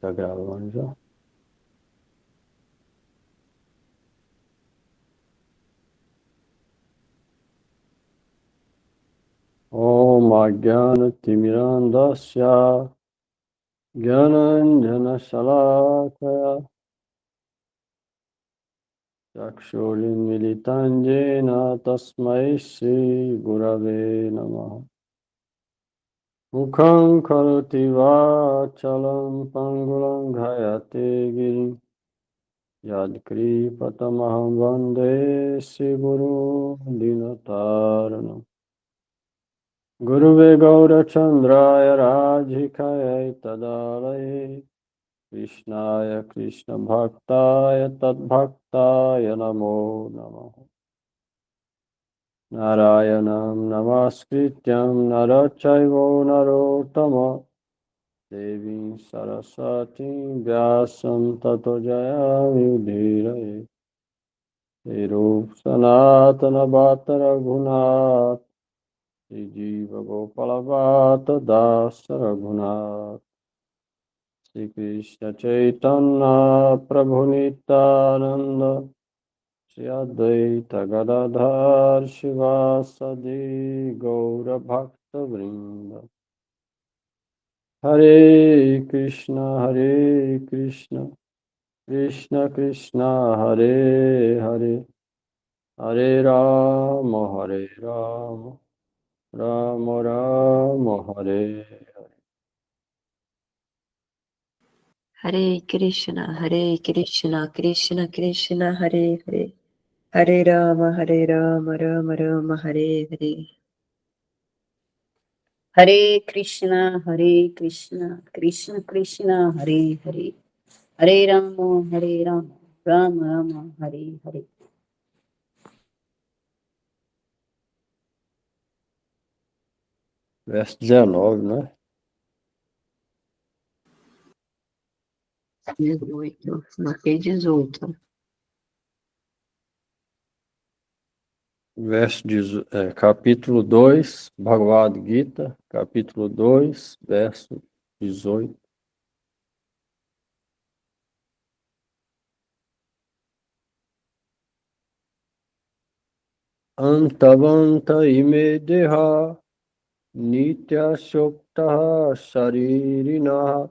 Tá gravando já? Om Ajnana-timirandasya Gyananjana-shalakaya Chakshurunmilitan Jena Tasmai Shri Gurave Namaha. Mukham karoti vachalam pangulam ghayate girim Yadkripatamaham vande Shri Guru Dinataranam. Guruve Gaurachandraya Radhikaya Tadalaye Krishnaya Krishna Bhaktaya Tadbhaktaya Namo Namaha. Narayanam Namaskrityam Narachaivo Narottama Devim Saraswati Vyasam Tato Jayamudhiraye Erup Sanatana Bhatta Raghunath Jiva Gopala Bhatta Dasa Raghunath Shri Krishna Chaitanya Prabhu Nityananda Shri Advaita Gadadhar Shivasadi Gaura Bhakta Vrinda Hare Krishna Krishna Krishna Hare Hare Hare Rama Rama Rama Hare Hare. Hare Krishna, Krishna Krishna, Hare Hare. Hare Rama, Rama Rama, Hare Hare. Hare Krishna, Krishna Krishna, Hare Hare. Hare Rama, Rama Rama, Hare Hare. Verso 19, né? 18, marquei 18. Capítulo 2, Bhagavad Gita, capítulo 2, verso 18. Antavanta ime deha nitya shoktaha sharirinaha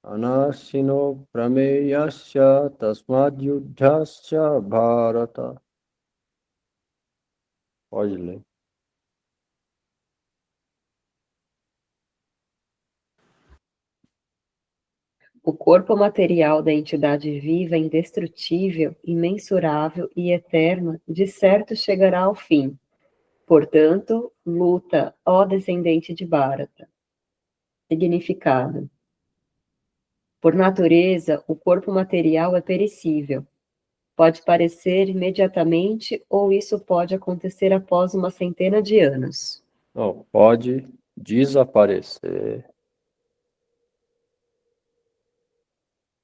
anasino prameyasya tasmad yudhasya bharata. Pode ler. O corpo material da entidade viva é indestrutível, imensurável e eterno, de certo chegará ao fim. Portanto, luta, ó descendente de Bharata. Significado. Por natureza, o corpo material é perecível. Pode parecer imediatamente ou isso pode acontecer após uma centena de anos. Não, pode desaparecer.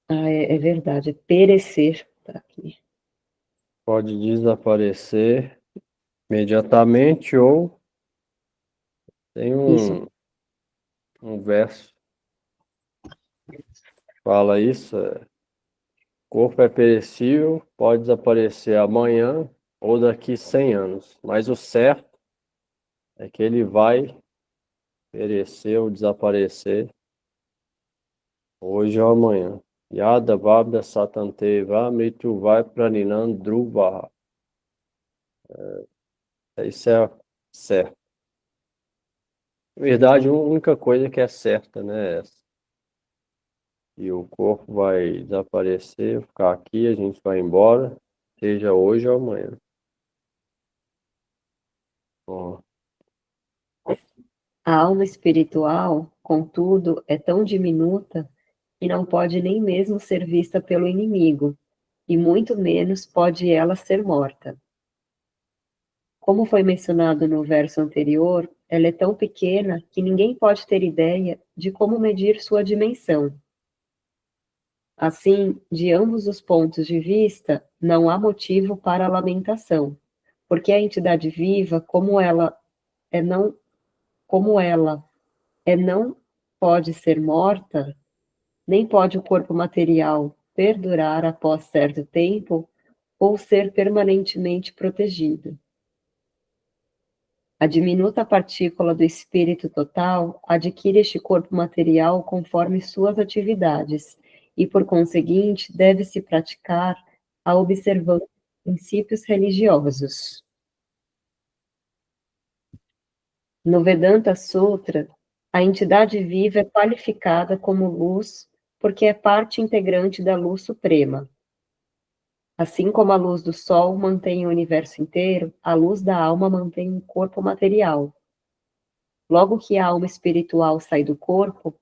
É verdade, perecer. Tá aqui. Pode desaparecer imediatamente ou tem Isso. um verso que fala isso. Corpo é perecível, pode desaparecer amanhã ou daqui 100 anos, mas o certo é que ele vai perecer ou desaparecer hoje ou amanhã. Yada Vabda Satanteva Mrityuvai Praninam Dhruvaha. Isso é certo. Na verdade, a única coisa que é certa, né? E o corpo vai desaparecer, ficar aqui, a gente vai embora, seja hoje ou amanhã. Bom, A alma espiritual, contudo, é tão diminuta que não pode nem mesmo ser vista pelo inimigo, e muito menos pode ela ser morta. Como foi mencionado no verso anterior, ela é tão pequena que ninguém pode ter ideia de como medir sua dimensão. Assim, de ambos os pontos de vista, não há motivo para a lamentação, porque a entidade viva, como ela não pode ser morta, nem pode o corpo material perdurar após certo tempo ou ser permanentemente protegido. A diminuta partícula do espírito total adquire este corpo material conforme suas atividades e, por conseguinte, deve-se praticar a observância de princípios religiosos. No Vedanta Sutra, a entidade viva é qualificada como luz porque é parte integrante da luz suprema. Assim como a luz do sol mantém o universo inteiro, a luz da alma mantém o corpo material. Logo que a alma espiritual sai do corpo,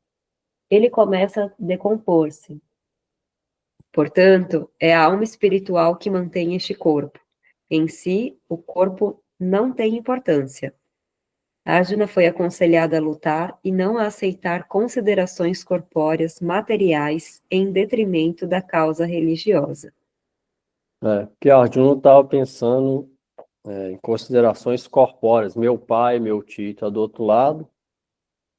ele começa a decompor-se. Portanto, é a alma espiritual que mantém este corpo. Em si, o corpo não tem importância. Arjuna foi aconselhada a lutar e não a aceitar considerações corpóreas materiais em detrimento da causa religiosa. Porque Arjuna estava pensando em considerações corpóreas. Meu pai, meu tio está do outro lado.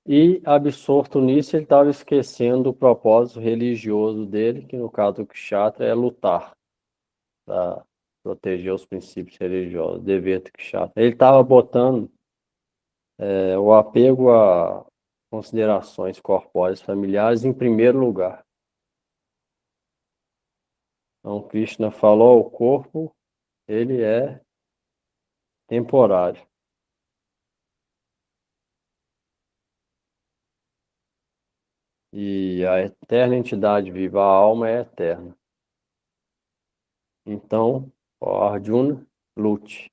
E, absorto nisso, ele estava esquecendo o propósito religioso dele, que no caso do Kshatriya é lutar, para proteger os princípios religiosos, dever do Kshatriya. Ele estava botando o apego a considerações corpóreas familiares em primeiro lugar. Então, Krishna falou, o corpo, ele é temporário. E a eterna entidade viva, a alma é eterna. Então, ó, Arjuna, lute.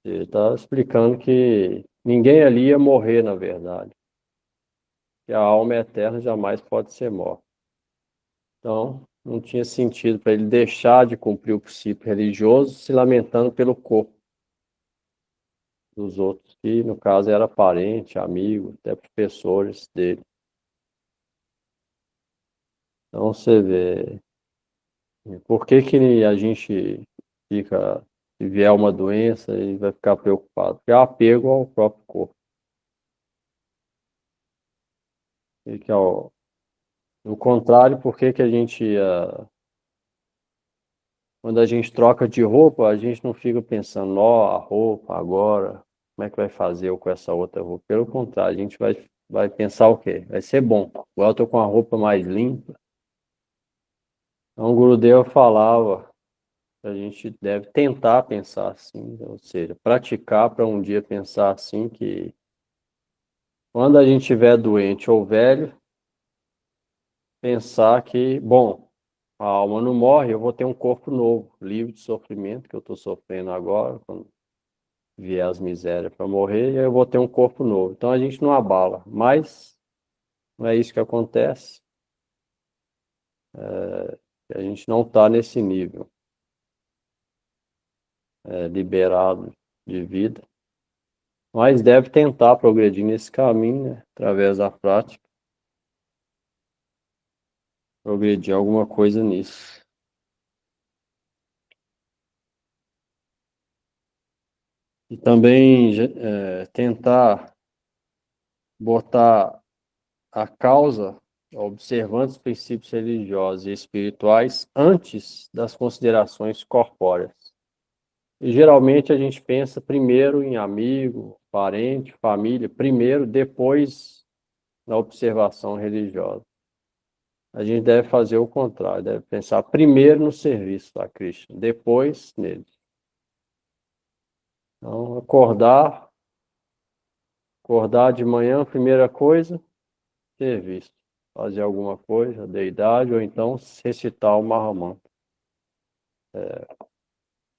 Ele está explicando que ninguém ali ia morrer, na verdade. Que a alma é eterna, jamais pode ser morta. Então, não tinha sentido para ele deixar de cumprir o princípio religioso, se lamentando pelo corpo dos outros, que no caso era parente, amigo, até professores dele. Então, você vê, por que que a gente fica, se vier uma doença, e vai ficar preocupado? Porque é apego ao próprio corpo. E que, ao contrário, por que que a gente, quando a gente troca de roupa, a gente não fica pensando, ó, a roupa agora, como é que vai fazer eu com essa outra roupa? Pelo contrário, a gente vai pensar o quê? Vai ser bom. Agora eu tô com a roupa mais limpa. Então, o Gurudeva falava que a gente deve tentar pensar assim, ou seja, praticar para um dia pensar assim, que quando a gente estiver doente ou velho, pensar que, bom, a alma não morre, eu vou ter um corpo novo, livre de sofrimento, que eu estou sofrendo agora, quando vier as misérias para morrer, e eu vou ter um corpo novo. Então a gente não abala, mas não é isso que acontece. A gente não está nesse nível liberado de vida, mas deve tentar progredir nesse caminho, né, através da prática, progredir alguma coisa nisso. E também tentar botar a causa, observando os princípios religiosos e espirituais, antes das considerações corpóreas. E geralmente a gente pensa primeiro em amigo, parente, família, primeiro, depois na observação religiosa. A gente deve fazer o contrário, deve pensar primeiro no serviço a Krishna, depois nele. Então, acordar de manhã, primeira coisa, serviço. Fazer alguma coisa, deidade, ou então recitar o Mahamantra.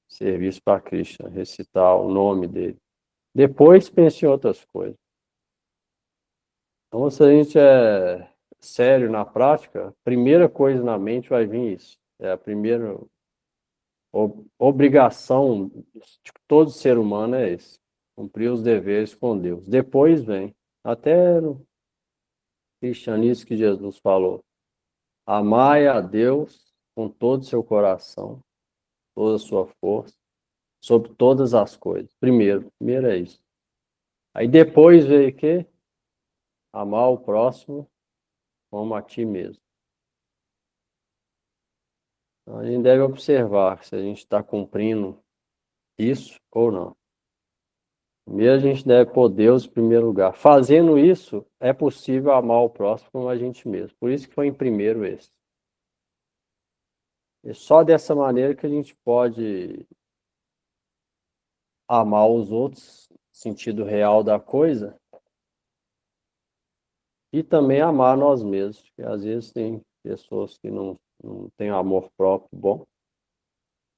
Serviço para Krishna, recitar o nome dele. Depois pense em outras coisas. Então, se a gente é sério na prática, a primeira coisa na mente vai vir isso. É a primeira obrigação de todo ser humano é esse. Cumprir os deveres com Deus. Depois vem. Até no cristianismo que Jesus falou. Amai a Deus com todo o seu coração, toda a sua força, sobre todas as coisas. Primeiro é isso. Aí depois veio o quê? Amar o próximo como a ti mesmo. Então, a gente deve observar se a gente está cumprindo isso ou não. Primeiro, a gente deve pôr Deus em primeiro lugar. Fazendo isso, é possível amar o próximo como a gente mesmo. Por isso que foi em primeiro esse. É só dessa maneira que a gente pode amar os outros, no sentido real da coisa, e também amar nós mesmos. Porque às vezes tem pessoas que não têm amor próprio bom.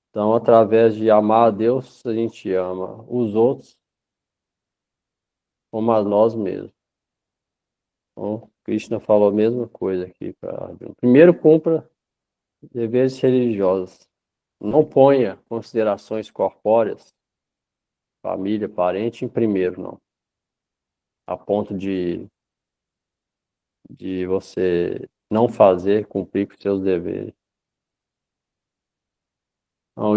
Então, através de amar a Deus, a gente ama os outros como a nós mesmos. Então, Krishna falou a mesma coisa aqui para Arjuna. Primeiro, cumpra deveres religiosos. Não ponha considerações corpóreas, família, parente, em primeiro, não. A ponto de você não fazer, cumprir com seus deveres. Então,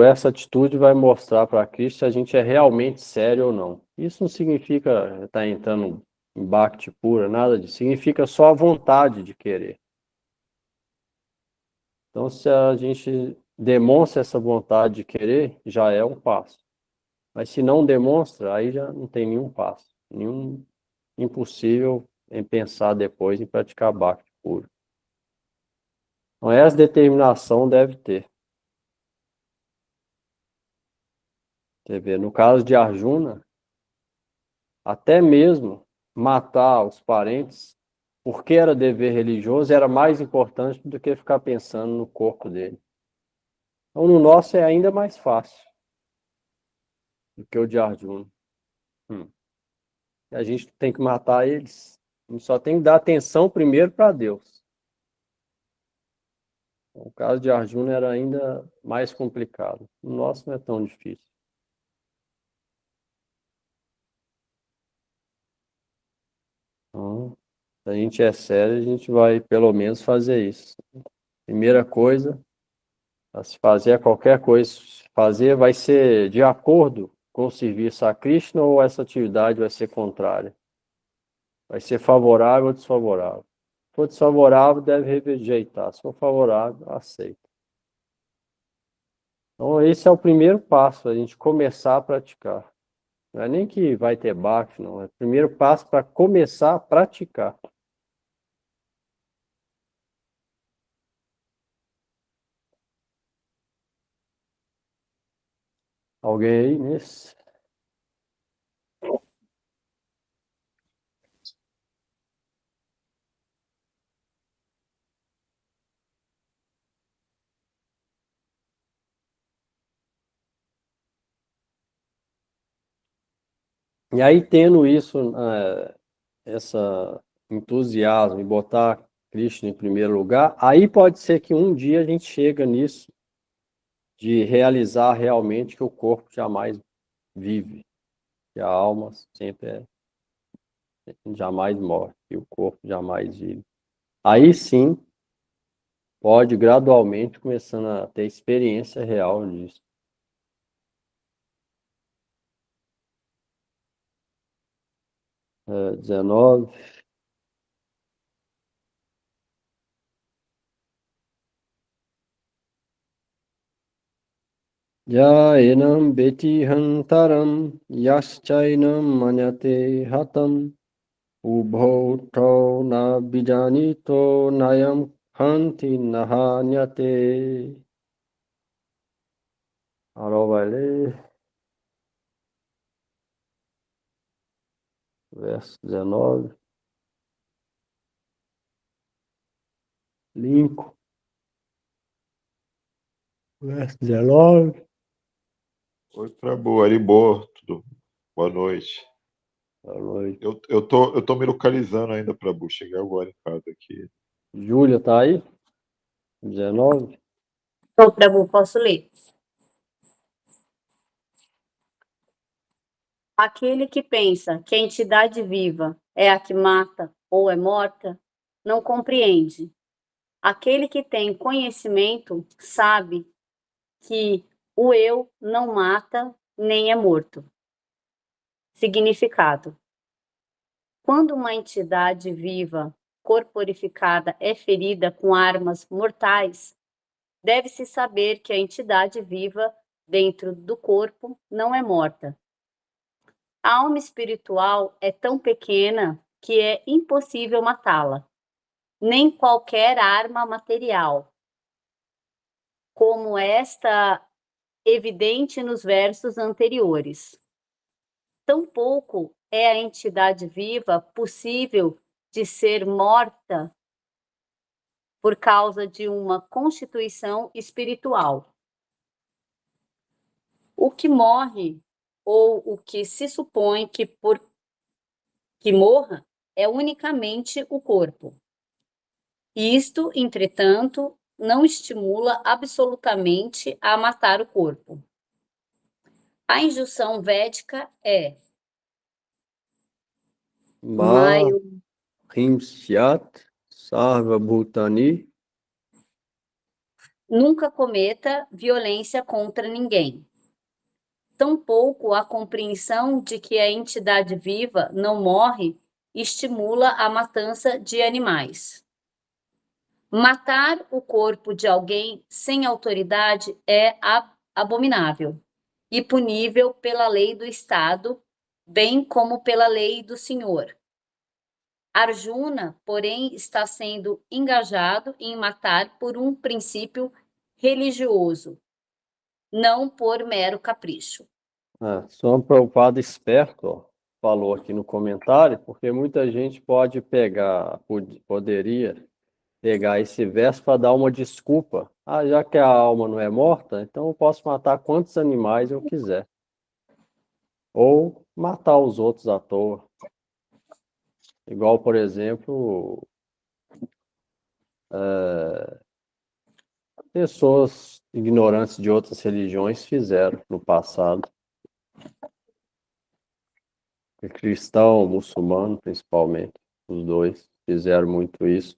essa atitude vai mostrar para Cristo se a gente é realmente sério ou não. Isso não significa estar entrando em bhakti pura, nada disso. Significa só a vontade de querer. Então, se a gente demonstra essa vontade de querer, já é um passo. Mas se não demonstra, aí já não tem nenhum passo. Nenhum impossível em pensar depois em praticar bhakti puro. Então, essa determinação deve ter. Você vê, no caso de Arjuna, até mesmo matar os parentes, porque era dever religioso, era mais importante do que ficar pensando no corpo dele. Então, no nosso é ainda mais fácil do que o de Arjuna. A gente tem que matar eles. A gente só tem que dar atenção primeiro para Deus. O caso de Arjuna era ainda mais complicado. O nosso não é tão difícil. Então, se a gente é sério, a gente vai pelo menos fazer isso. Primeira coisa, a se fazer qualquer coisa, fazer vai ser de acordo com o serviço a Krishna ou essa atividade vai ser contrária? Vai ser favorável ou desfavorável? Se for desfavorável, deve rejeitar. Se for favorável, aceita. Então, esse é o primeiro passo, a gente começar a praticar. Não é nem que vai ter baixo, não. É o primeiro passo para começar a praticar. Alguém aí nesse? E aí, tendo isso, essa entusiasmo e botar Cristo em primeiro lugar, aí pode ser que um dia a gente chega nisso, de realizar realmente que o corpo jamais vive, que a alma jamais morre, que o corpo jamais vive. Aí sim, pode gradualmente começando a ter experiência real disso. 19. Ya enam beti hantaram yaschainam manyate hatam ubho tau na bijanito nayam hanti nahanyate. Carol vai ler, verso 19. Lincoln, verso 19. Oi, Prabhu, Aribô, tudo. Boa noite. Boa noite. Eu tô me localizando ainda, Prabhu. Cheguei agora em casa aqui. Júlia tá aí? 19. Então, Prabhu, posso ler? Aquele que pensa que a entidade viva é a que mata ou é morta, não compreende. Aquele que tem conhecimento sabe que o eu não mata nem é morto. Significado: quando uma entidade viva corporificada é ferida com armas mortais, deve-se saber que a entidade viva dentro do corpo não é morta. A alma espiritual é tão pequena que é impossível matá-la, nem qualquer arma material, como esta evidente nos versos anteriores. Tampouco é a entidade viva possível de ser morta por causa de uma constituição espiritual. O que morre, ou o que se supõe que morra, é unicamente o corpo. Isto, entretanto, não estimula absolutamente a matar o corpo. A injunção védica é Ma Maio Himsyat Sarva Bhutani. nunca cometa violência contra ninguém. Tampouco a compreensão de que a entidade viva não morre estimula a matança de animais. Matar o corpo de alguém sem autoridade é abominável e punível pela lei do Estado, bem como pela lei do Senhor. Arjuna, porém, está sendo engajado em matar por um princípio religioso, não por mero capricho. Só um preocupado esperto, ó, falou aqui no comentário, porque muita gente poderia pegar esse verso para dar uma desculpa. Já que a alma não é morta, então eu posso matar quantos animais eu quiser. Ou matar os outros à toa. Igual, por exemplo, pessoas ignorantes de outras religiões fizeram no passado. Cristão, muçulmano, principalmente, os dois fizeram muito isso.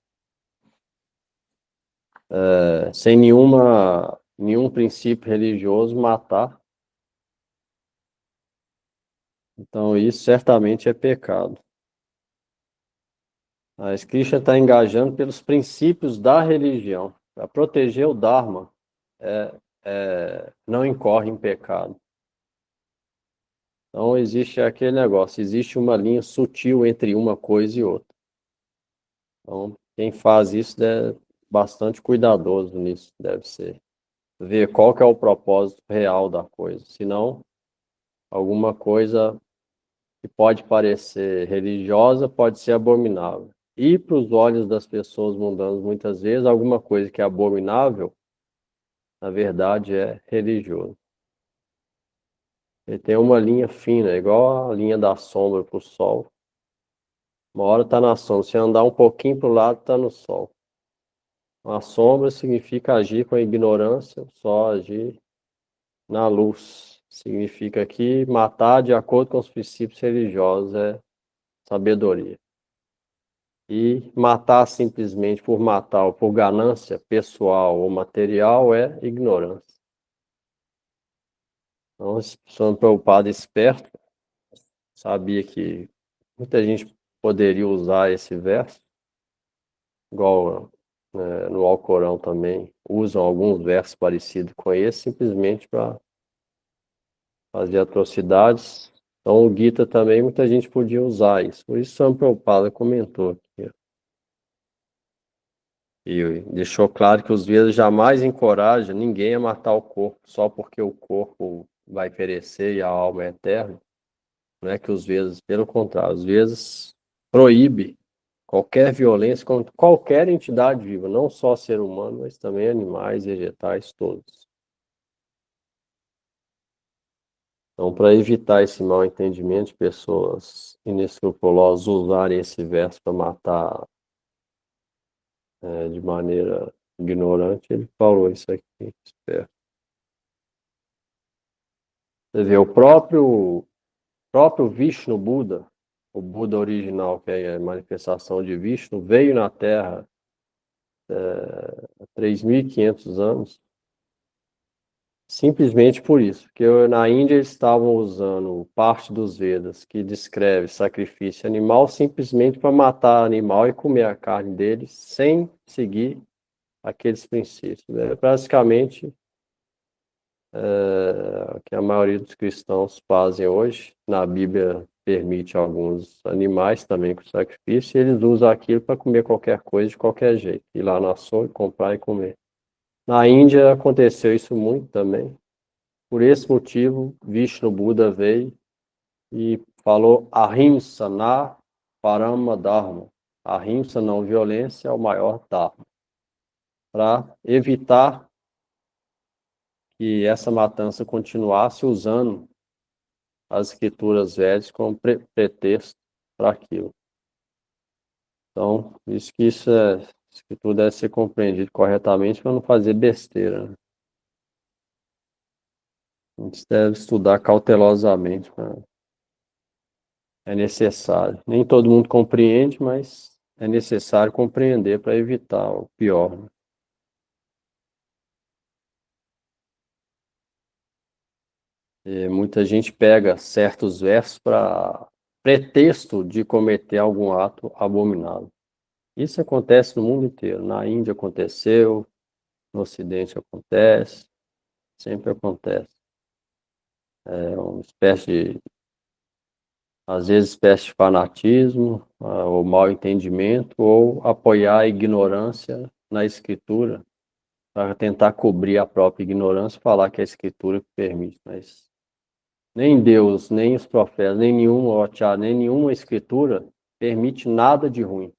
Sem nenhum princípio religioso, matar. Então, isso certamente é pecado. A Krishna está engajando pelos princípios da religião. Para proteger o Dharma, não incorre em pecado. Então, existe aquele negócio, existe uma linha sutil entre uma coisa e outra. Então, quem faz isso é bastante cuidadoso nisso, deve ser. Ver qual que é o propósito real da coisa. Senão, alguma coisa que pode parecer religiosa pode ser abominável. E para os olhos das pessoas mundanas, muitas vezes, alguma coisa que é abominável, na verdade, é religioso. Ele tem uma linha fina, igual a linha da sombra para o sol. Uma hora está na sombra, se andar um pouquinho para o lado, está no sol. A sombra significa agir com a ignorância, só agir na luz. Significa que matar de acordo com os princípios religiosos é sabedoria. E matar simplesmente por matar ou por ganância pessoal ou material é ignorância. Então, esse pessoal preocupado, esperto, sabia que muita gente poderia usar esse verso, igual no Alcorão também, usam alguns versos parecidos com esse, simplesmente para fazer atrocidades. Então, o Gita também, muita gente podia usar isso. Por isso, São Prabhupada comentou aqui. E deixou claro que os Vedas jamais encorajam ninguém a matar o corpo, só porque o corpo vai perecer e a alma é eterna. Não é que os Vedas, pelo contrário, os Vedas proíbe qualquer violência contra qualquer entidade viva, não só ser humano, mas também animais, vegetais, todos. Então, para evitar esse mal entendimento de pessoas inescrupulosas usarem esse verso para matar de maneira ignorante, ele falou isso aqui. Espero. Você vê, o próprio Vishnu Buda, o Buda original, que é a manifestação de Vishnu, veio na Terra há 3.500 anos Simplesmente por isso, que na Índia eles estavam usando parte dos Vedas que descreve sacrifício animal simplesmente para matar animal e comer a carne deles sem seguir aqueles princípios. É basicamente o que a maioria dos cristãos fazem hoje. Na Bíblia permite alguns animais também com sacrifício, e eles usam aquilo para comer qualquer coisa de qualquer jeito, ir lá no açougue, comprar e comer. Na Índia aconteceu isso muito também. Por esse motivo, Vishnu Buda veio e falou Ahimsa na Parama Dharma. Ahimsa, não violência, é o maior Dharma. Para evitar que essa matança continuasse usando as escrituras védicas como pretexto para aquilo. Então, isso que tudo deve ser compreendido corretamente para não fazer besteira, né? A gente deve estudar cautelosamente. É necessário. Nem todo mundo compreende, mas é necessário compreender para evitar o pior, né? E muita gente pega certos versos para pretexto de cometer algum ato abominável. Isso acontece no mundo inteiro. Na Índia aconteceu, no Ocidente acontece, sempre acontece. É uma espécie de, às vezes, espécie de fanatismo, ou mau entendimento, ou apoiar a ignorância na escritura, para tentar cobrir a própria ignorância e falar que é a escritura que permite. Mas nem Deus, nem os profetas, nem nenhuma escritura permite nada de ruim.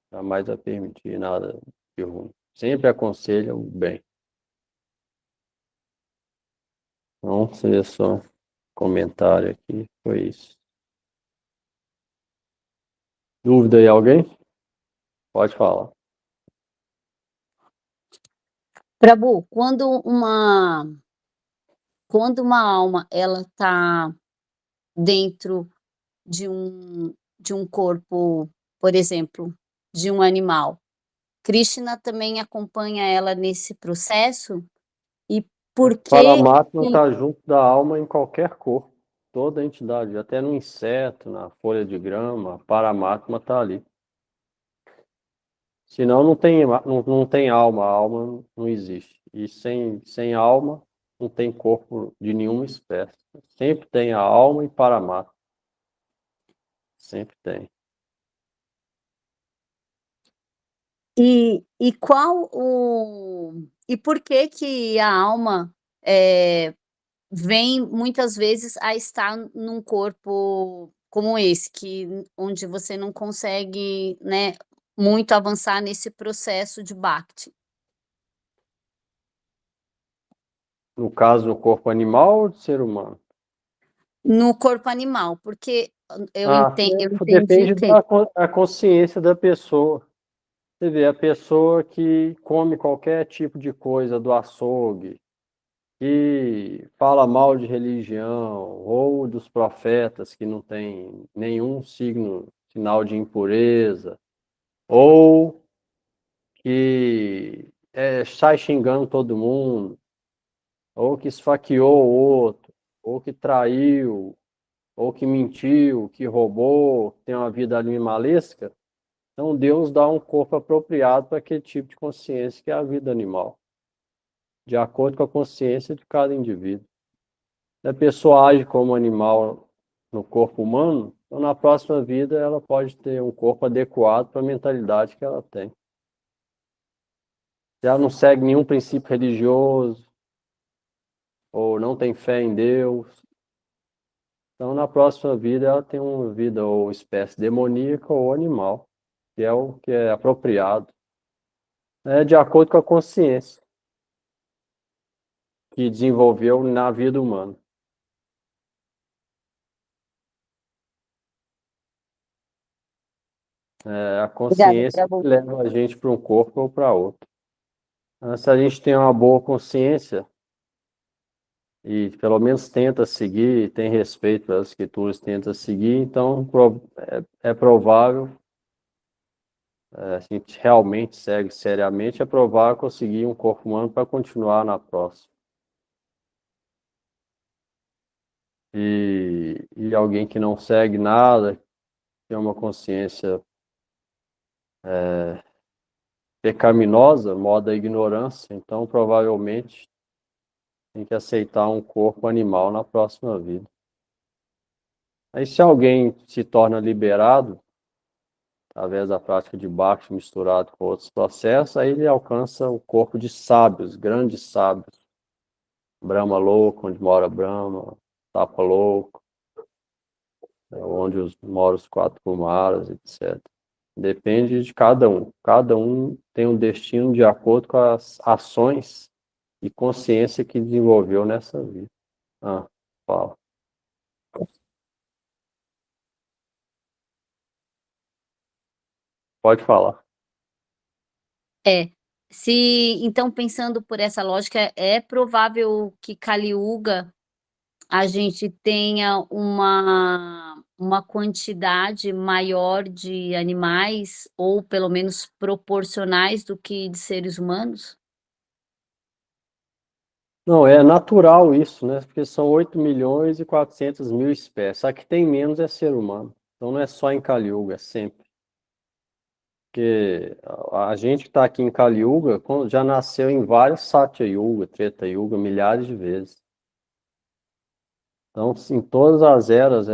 Jamais vai permitir nada de ruim. Sempre aconselha o bem. Então, seria só comentário aqui, foi isso. Dúvida aí alguém? Pode falar. Prabhu, quando uma alma ela está dentro de um corpo, por exemplo, de um animal, Krishna também acompanha ela nesse processo? E O por que Paramatma está junto da alma em qualquer corpo, toda entidade, até no inseto, na folha de grama, a Paramatma está ali. Senão não tem alma, a alma não existe. E sem alma não tem corpo de nenhuma espécie. Sempre tem a alma e Paramatma. Sempre tem. e qual o e por que a alma vem muitas vezes a estar num corpo como esse, onde você não consegue, né, muito avançar nesse processo de Bhakti? No caso, no corpo animal ou de ser humano? No corpo animal, porque eu entendi Depende que da consciência da pessoa. Você vê, a pessoa que come qualquer tipo de coisa do açougue, que fala mal de religião, ou dos profetas que não tem nenhum sinal de impureza, ou que sai xingando todo mundo, ou que esfaqueou o outro, ou que traiu, ou que mentiu, que roubou, tem uma vida animalesca. Então Deus dá um corpo apropriado para aquele tipo de consciência que é a vida animal, de acordo com a consciência de cada indivíduo. Se a pessoa age como animal no corpo humano, então na próxima vida ela pode ter um corpo adequado para a mentalidade que ela tem. Se ela não segue nenhum princípio religioso, ou não tem fé em Deus, então na próxima vida ela tem uma vida ou espécie demoníaca ou animal, que é o que é apropriado. É de acordo com a consciência que desenvolveu na vida humana. É a Obrigada, consciência que Prabhu. leva a gente para um corpo ou para outro. Se a gente tem uma boa consciência e pelo menos tenta seguir, tem respeito pelas escrituras, tenta seguir, então é provável a gente realmente segue seriamente, é provável conseguir um corpo humano para continuar na próxima. E alguém que não segue nada, tem uma consciência pecaminosa, modo da ignorância, então provavelmente tem que aceitar um corpo animal na próxima vida. Aí se alguém se torna liberado, através da prática de Bhakti misturado com outros processos, aí ele alcança o corpo de sábios, grandes sábios. Brahma louco, onde mora Brahma, Tapa louco, onde moram os quatro Kumaras, etc. Depende de cada um. Cada um tem um destino de acordo com as ações e consciência que desenvolveu nessa vida. Fala. Pode falar. Se então, pensando por essa lógica, é provável que Kali Yuga a gente tenha uma quantidade maior de animais, ou pelo menos proporcionais do que de seres humanos? Não, é natural isso, né? Porque são 8.400.000 espécies. A que tem menos é ser humano. Então não é só em Kali Yuga, é sempre. Porque a gente que está aqui em Kali Yuga já nasceu em vários Satya Yuga, Treta Yuga, milhares de vezes. Então, em todas as eras,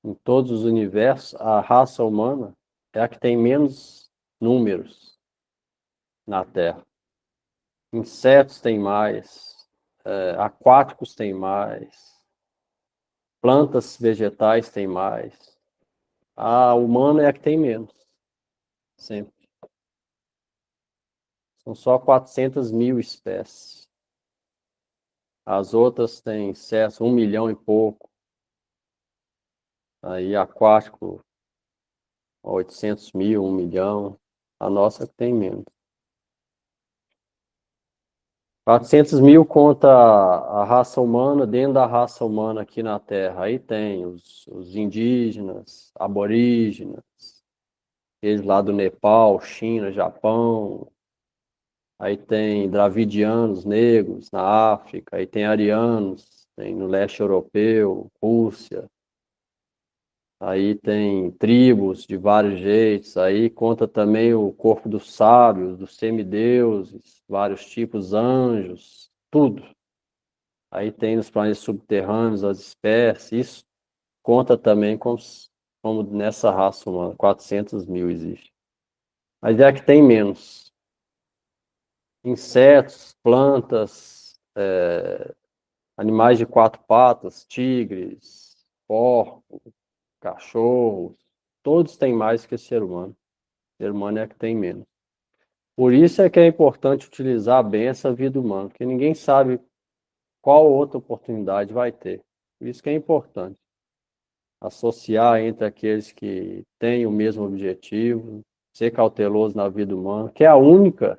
em todos os universos, a raça humana é a que tem menos números na Terra. Insetos têm mais, aquáticos têm mais, plantas vegetais têm mais. A humana é a que tem menos, sempre. São só 400.000 espécies. As outras têm excesso, 1 milhão e pouco. Aí aquático, 800.000, 1 milhão. A nossa que tem menos. 400.000 conta a raça humana, dentro da raça humana aqui na Terra. Aí tem os indígenas, aborígenes, eles lá do Nepal, China, Japão. Aí tem dravidianos, negros na África. Aí tem arianos, tem no leste europeu, Rússia. Aí tem tribos de vários jeitos. Aí conta também o corpo dos sábios, dos semideuses, vários tipos, anjos, tudo. Aí tem nos planetas subterrâneos as espécies. Isso conta também como nessa raça humana. 400.000 existe. Mas é a que tem menos. Insetos, plantas, animais de quatro patas, tigres, porcos, cachorros, todos têm mais que o ser humano. O ser humano é a que tem menos. Por isso é que é importante utilizar bem essa vida humana, porque ninguém sabe qual outra oportunidade vai ter. Por isso que é importante associar entre aqueles que têm o mesmo objetivo, ser cauteloso na vida humana, que é a única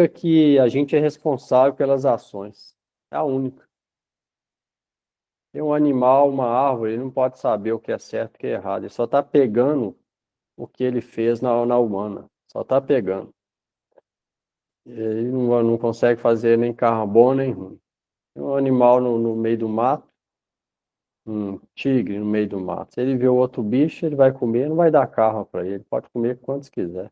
que a gente é responsável pelas ações. É a única. Tem um animal, uma árvore, ele não pode saber o que é certo e o que é errado. Ele só está pegando o que ele fez na humana. Só está pegando. Ele não consegue fazer nem carro bom nem ruim. Tem um animal no meio do mato, um tigre no meio do mato. Se ele vê outro bicho, ele vai comer, não vai dar carro para ele. Pode comer quantos quiser.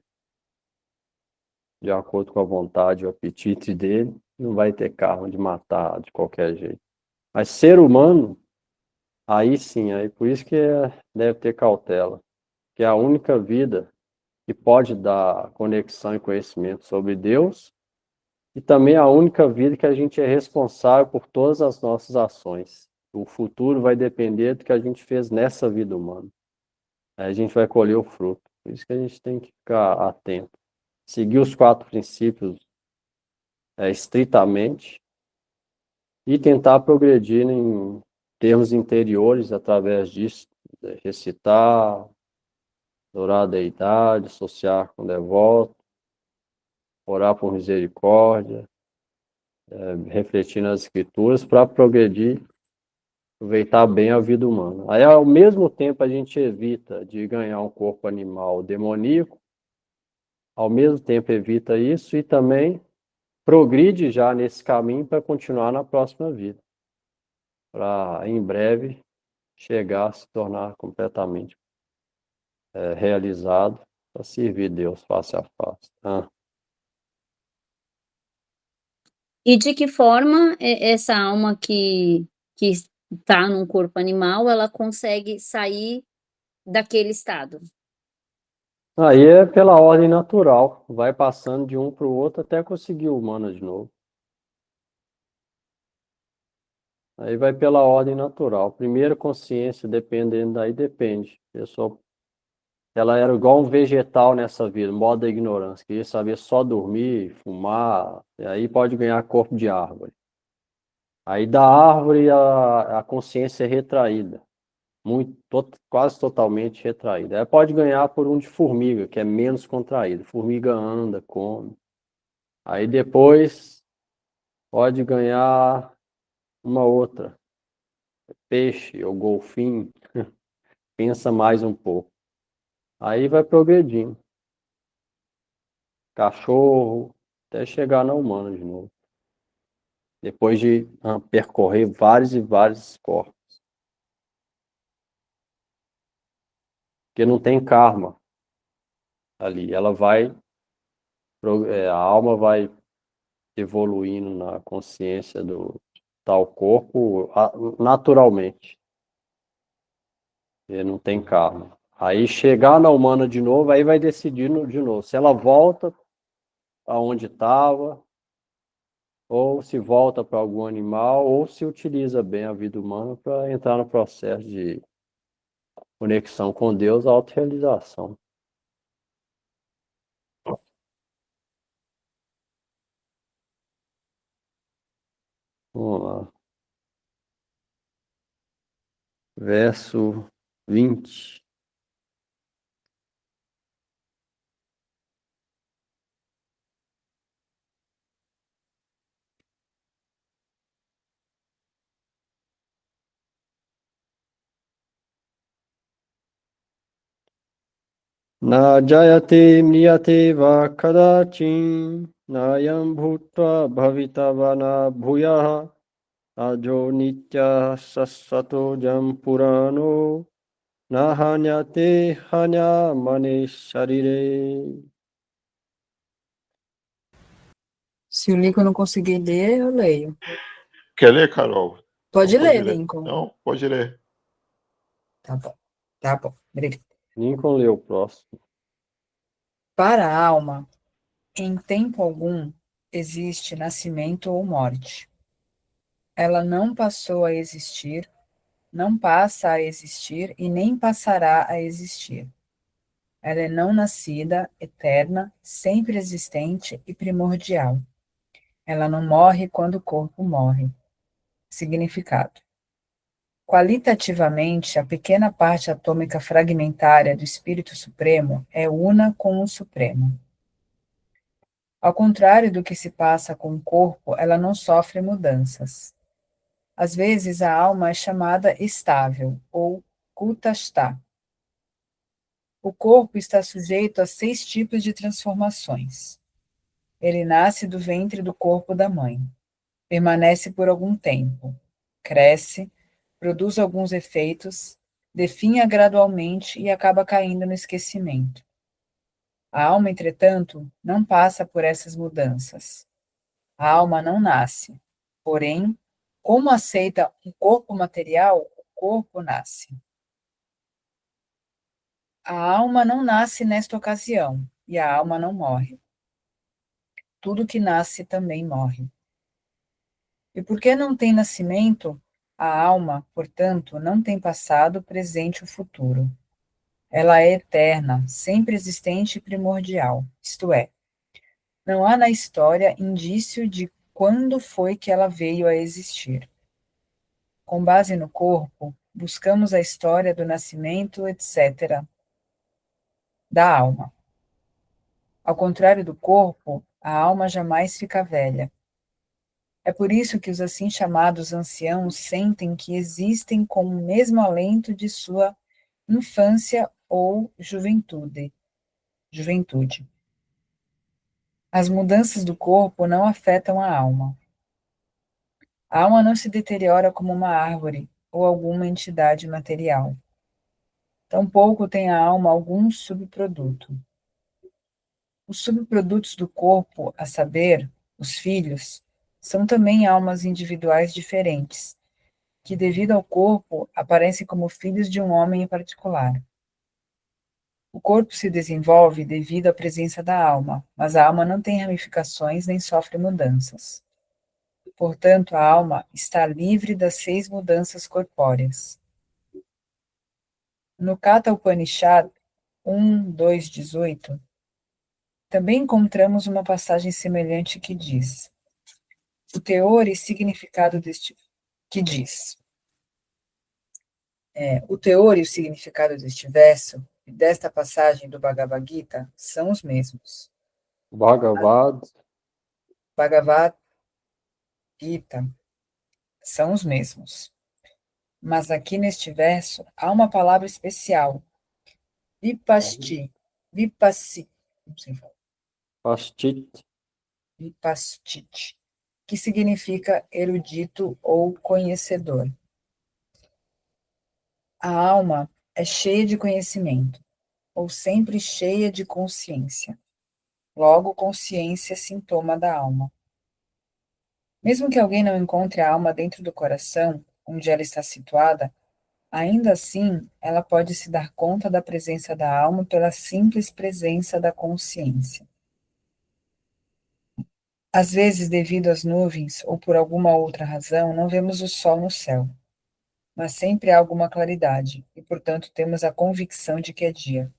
De acordo com a vontade e o apetite dele, não vai ter carro de matar de qualquer jeito. Mas ser humano, aí sim, aí por isso que deve ter cautela. Que é a única vida que pode dar conexão e conhecimento sobre Deus e também a única vida que a gente é responsável por todas as nossas ações. O futuro vai depender do que a gente fez nessa vida humana. Aí a gente vai colher o fruto. Por isso que a gente tem que ficar atento. Seguir os 4 princípios estritamente e tentar progredir em termos interiores através disso. Recitar, orar a deidade, associar com devoto, orar por misericórdia, refletir nas escrituras para progredir aproveitar bem a vida humana. Aí, ao mesmo tempo, a gente evita de ganhar um corpo animal demoníaco, ao mesmo tempo evita isso e também progride já nesse caminho para continuar na próxima vida, para em breve chegar a se tornar completamente realizado para servir Deus face a face. E de que forma essa alma que está num corpo animal, ela consegue sair daquele estado? Aí é pela ordem natural, vai passando de um para o outro até conseguir o humano de novo. Aí vai pela ordem natural. Primeiro consciência, dependendo daí, depende. A pessoa, ela era igual um vegetal nessa vida, modo da ignorância, queria saber só dormir, fumar, e aí pode ganhar corpo de árvore. Aí da árvore a consciência é retraída, quase totalmente retraída. Aí pode ganhar por um de formiga, que é menos contraído. Formiga anda, come. Aí depois pode ganhar uma outra, peixe ou golfinho, pensa mais um pouco. Aí vai progredindo. Cachorro, até chegar na humana de novo. Depois de percorrer vários e vários corpos. Porque não tem karma ali. Ela vai, a alma vai evoluindo na consciência do tal corpo naturalmente. E não tem karma. Aí chegar na humana de novo, aí vai decidir de novo. Se ela volta aonde estava, ou se volta para algum animal, ou se utiliza bem a vida humana para entrar no processo de conexão com Deus, autorrealização. Vamos lá. Verso 20. Na jayate mriyate va kadachin nayam bhutva bhavitavana bhuyaha ajo nitya sassato jam purano nahanyate hanya mane sharire. Se o Lincoln não conseguir ler, eu leio. Quer ler, Carol? Pode Então ler, Lincoln. Não, pode ler. Tá bom. Tá bom. Obrigada. Lincoln leu o próximo. Para a alma, em tempo algum, existe nascimento ou morte. Ela não passou a existir, não passa a existir e nem passará a existir. Ela é não nascida, eterna, sempre existente e primordial. Ela não morre quando o corpo morre. Significado. Qualitativamente, a pequena parte atômica fragmentária do Espírito Supremo é una com o Supremo. Ao contrário do que se passa com o corpo, ela não sofre mudanças. Às vezes, a alma é chamada estável, ou kutastha. O corpo está sujeito a 6 tipos de transformações. Ele nasce do ventre do corpo da mãe. Permanece por algum tempo. Cresce, produz alguns efeitos, definha gradualmente e acaba caindo no esquecimento. A alma, entretanto, não passa por essas mudanças. A alma não nasce. Porém, como aceita um corpo material, o corpo nasce. A alma não nasce nesta ocasião, e a alma não morre. Tudo que nasce também morre. E porque não tem nascimento, a alma, portanto, não tem passado, presente ou futuro. Ela é eterna, sempre existente e primordial, isto é, não há na história indício de quando foi que ela veio a existir. Com base no corpo, buscamos a história do nascimento, etc., da alma. Ao contrário do corpo, a alma jamais fica velha. É por isso que os assim chamados anciãos sentem que existem com o mesmo alento de sua infância ou juventude. As mudanças do corpo não afetam a alma. A alma não se deteriora como uma árvore ou alguma entidade material. Tampouco tem a alma algum subproduto. Os subprodutos do corpo, a saber, os filhos, são também almas individuais diferentes, que, devido ao corpo, aparecem como filhos de um homem em particular. O corpo se desenvolve devido à presença da alma, mas a alma não tem ramificações nem sofre mudanças. Portanto, a alma está livre das 6 mudanças corpóreas. No Katha Upanishad 1:2:18, também encontramos uma passagem semelhante que diz: o teor e significado o teor e o significado deste verso e desta passagem do Bhagavad Gita são os mesmos. Bhagavad Bhagavad Gita são os mesmos. Mas aqui neste verso há uma palavra especial, vipassi, não sei falar, Pastit, vipastit, que significa erudito ou conhecedor. A alma é cheia de conhecimento, ou sempre cheia de consciência. Logo, consciência é sintoma da alma. Mesmo que alguém não encontre a alma dentro do coração, onde ela está situada, ainda assim ela pode se dar conta da presença da alma pela simples presença da consciência. Às vezes, devido às nuvens ou por alguma outra razão, não vemos o sol no céu, mas sempre há alguma claridade, e portanto temos a convicção de que é dia.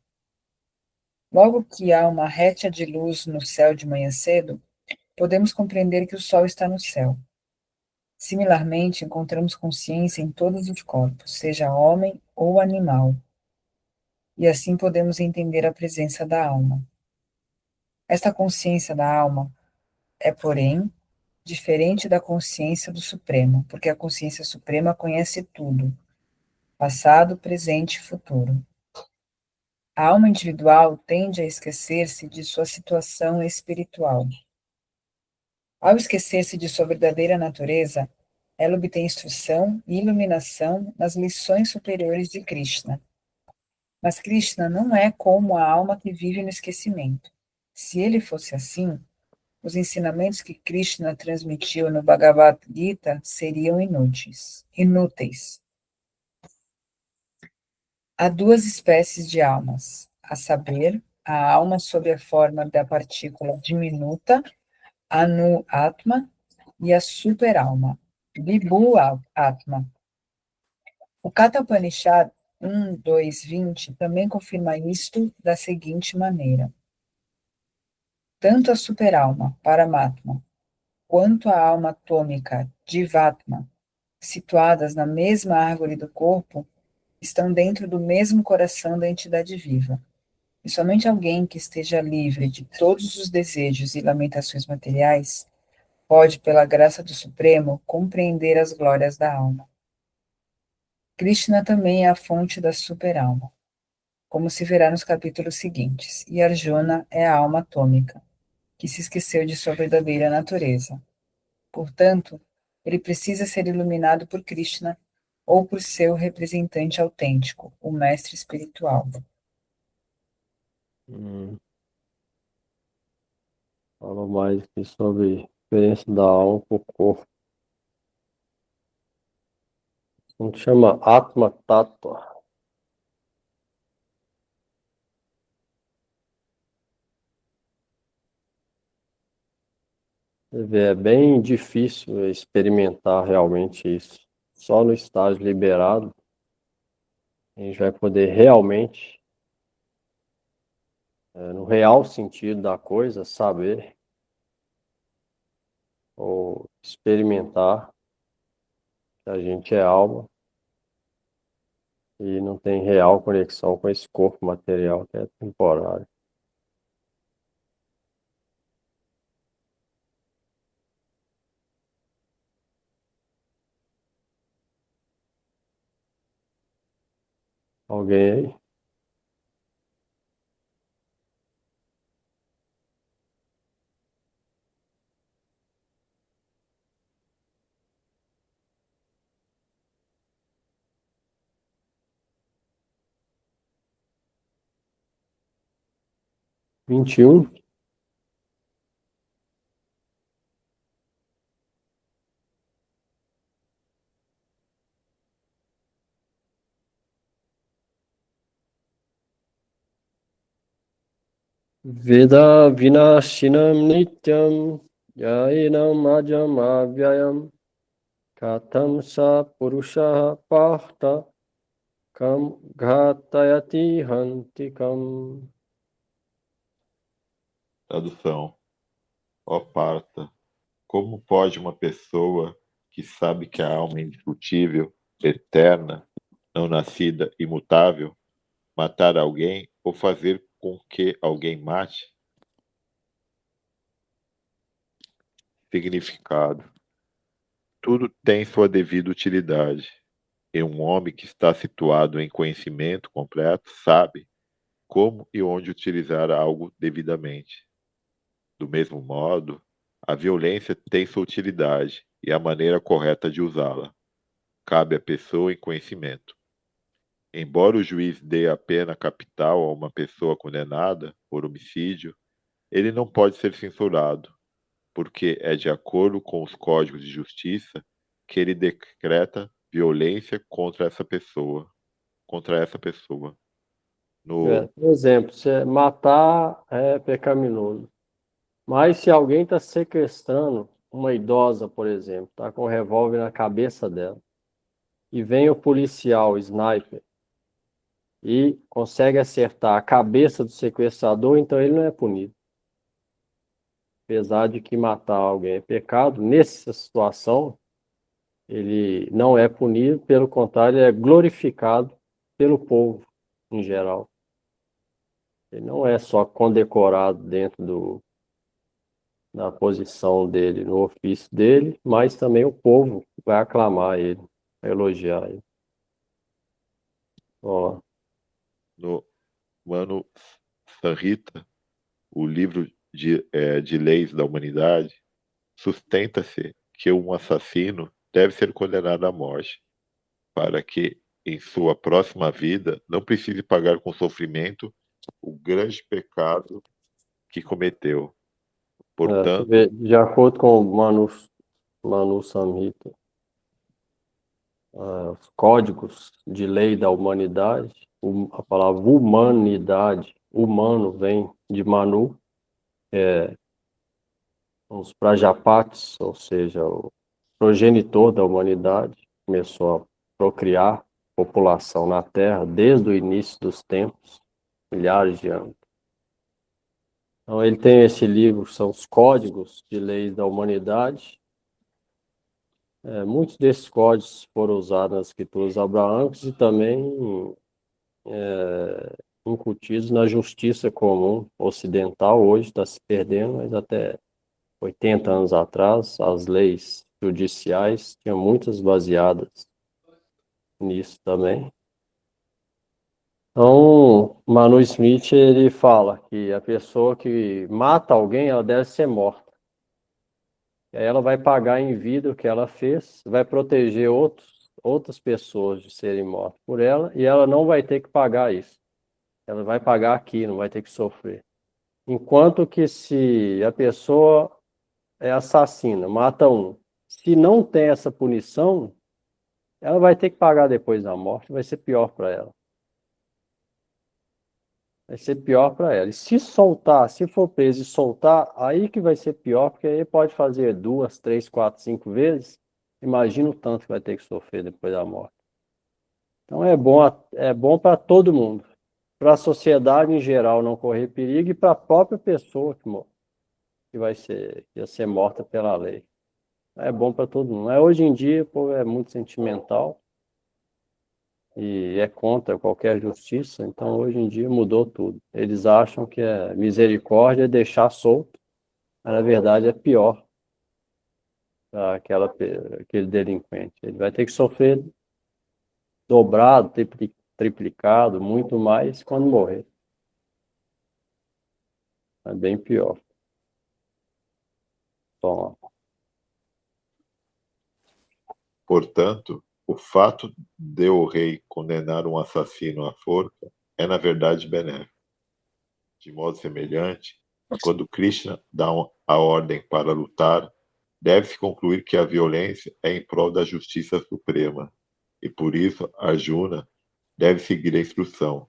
Logo que há uma rétia de luz no céu de manhã cedo, podemos compreender que o sol está no céu. Similarmente, encontramos consciência em todos os corpos, seja homem ou animal, e assim podemos entender a presença da alma. Esta consciência da alma é, porém, diferente da consciência do Supremo, porque a consciência suprema conhece tudo, passado, presente e futuro. A alma individual tende a esquecer-se de sua situação espiritual. Ao esquecer-se de sua verdadeira natureza, ela obtém instrução e iluminação nas lições superiores de Krishna. Mas Krishna não é como a alma que vive no esquecimento. Se ele fosse assim, os ensinamentos que Krishna transmitiu no Bhagavad Gita seriam inúteis. Há 2 espécies de almas, a saber, a alma sob a forma da partícula diminuta, Anu Atma, e a superalma, Vibhu Atma. O Katha Upanishad 1:2:20 também confirma isto da seguinte maneira: tanto a superalma, Paramatma, quanto a alma atômica, Jivatma, situadas na mesma árvore do corpo, estão dentro do mesmo coração da entidade viva. E somente alguém que esteja livre de todos os desejos e lamentações materiais pode, pela graça do Supremo, compreender as glórias da alma. Krishna também é a fonte da superalma, como se verá nos capítulos seguintes, e Arjuna é a alma atômica, que se esqueceu de sua verdadeira natureza. Portanto, ele precisa ser iluminado por Krishna ou por seu representante autêntico, o mestre espiritual. fala mais aqui sobre a diferença da alma com o corpo. Como que chama? Atma Tattva. Você vê, é bem difícil experimentar realmente isso. Só no estágio liberado a gente vai poder realmente, no real sentido da coisa, saber ou experimentar que a gente é alma e não tem real conexão com esse corpo material que é temporário. Alguém aí? Vinte e um. Veda vinashinam nityam yainam majam avyayam katam sa purusha parta kam ghatayati hantikam. Tradução. Ó Parta, como pode uma pessoa que sabe que a alma é indiscutível, eterna, não nascida, imutável, matar alguém ou fazer com que alguém mate? Significado. Tudo tem sua devida utilidade, e um homem que está situado em conhecimento completo sabe como e onde utilizar algo devidamente. Do mesmo modo, a violência tem sua utilidade e a maneira correta de usá-la. Cabe à pessoa em conhecimento. Embora o juiz dê a pena capital a uma pessoa condenada por homicídio, ele não pode ser censurado, porque é de acordo com os códigos de justiça que ele decreta violência contra essa pessoa. No, Por exemplo, se matar é pecaminoso. Mas se alguém está sequestrando uma idosa, por exemplo, está com um revólver na cabeça dela, e vem o policial, o sniper, e consegue acertar a cabeça do sequestrador, então ele não é punido. Apesar de que matar alguém é pecado, nessa situação, ele não é punido, pelo contrário, ele é glorificado pelo povo em geral. Ele não é só condecorado dentro da posição dele, no ofício dele, mas também o povo vai aclamar ele, vai elogiar ele. Ó, no Manu Sanhita, o livro de leis da humanidade, sustenta-se que um assassino deve ser condenado à morte, para que, em sua próxima vida, não precise pagar com sofrimento o grande pecado que cometeu. você vê, Portanto, de acordo com o Manu Samhita, os códigos de lei da humanidade, a palavra humanidade, humano vem de Manu, os Prajapatis, ou seja, o progenitor da humanidade, começou a procriar população na Terra desde o início dos tempos, milhares de anos. Então ele tem esse livro, são os códigos de leis da humanidade. Muitos desses códigos foram usados nas escrituras abraâmicas e também incutidos na justiça comum ocidental. Hoje está se perdendo, mas até 80 anos atrás, as leis judiciais tinham muitas baseadas nisso também. Então, Manu Smith, ele fala que a pessoa que mata alguém, ela deve ser morta. E aí ela vai pagar em vida o que ela fez, vai proteger outras pessoas de serem mortas por ela, e ela não vai ter que pagar isso. Ela vai pagar aqui, não vai ter que sofrer. Enquanto que se a pessoa é assassina, mata um, se não tem essa punição, ela vai ter que pagar depois da morte, vai ser pior para ela. Vai ser pior para ela. E se soltar, se for preso e soltar, aí que vai ser pior, porque aí pode fazer 2, 3, 4, 5 vezes. Imagina o tanto que vai ter que sofrer depois da morte. Então é bom para todo mundo. Para a sociedade em geral não correr perigo e para a própria pessoa que ia ser morta pela lei. É bom para todo mundo. Mas hoje em dia o povo é muito sentimental e é contra qualquer justiça, então hoje em dia mudou tudo. Eles acham que é misericórdia é deixar solto, mas na verdade é pior para aquele delinquente. Ele vai ter que sofrer dobrado, triplicado, muito mais quando morrer. É bem pior. Toma. Portanto, o fato de o rei condenar um assassino à forca é, na verdade, benéfico. De modo semelhante, quando Krishna dá a ordem para lutar, deve-se concluir que a violência é em prol da justiça suprema, e por isso Arjuna deve seguir a instrução,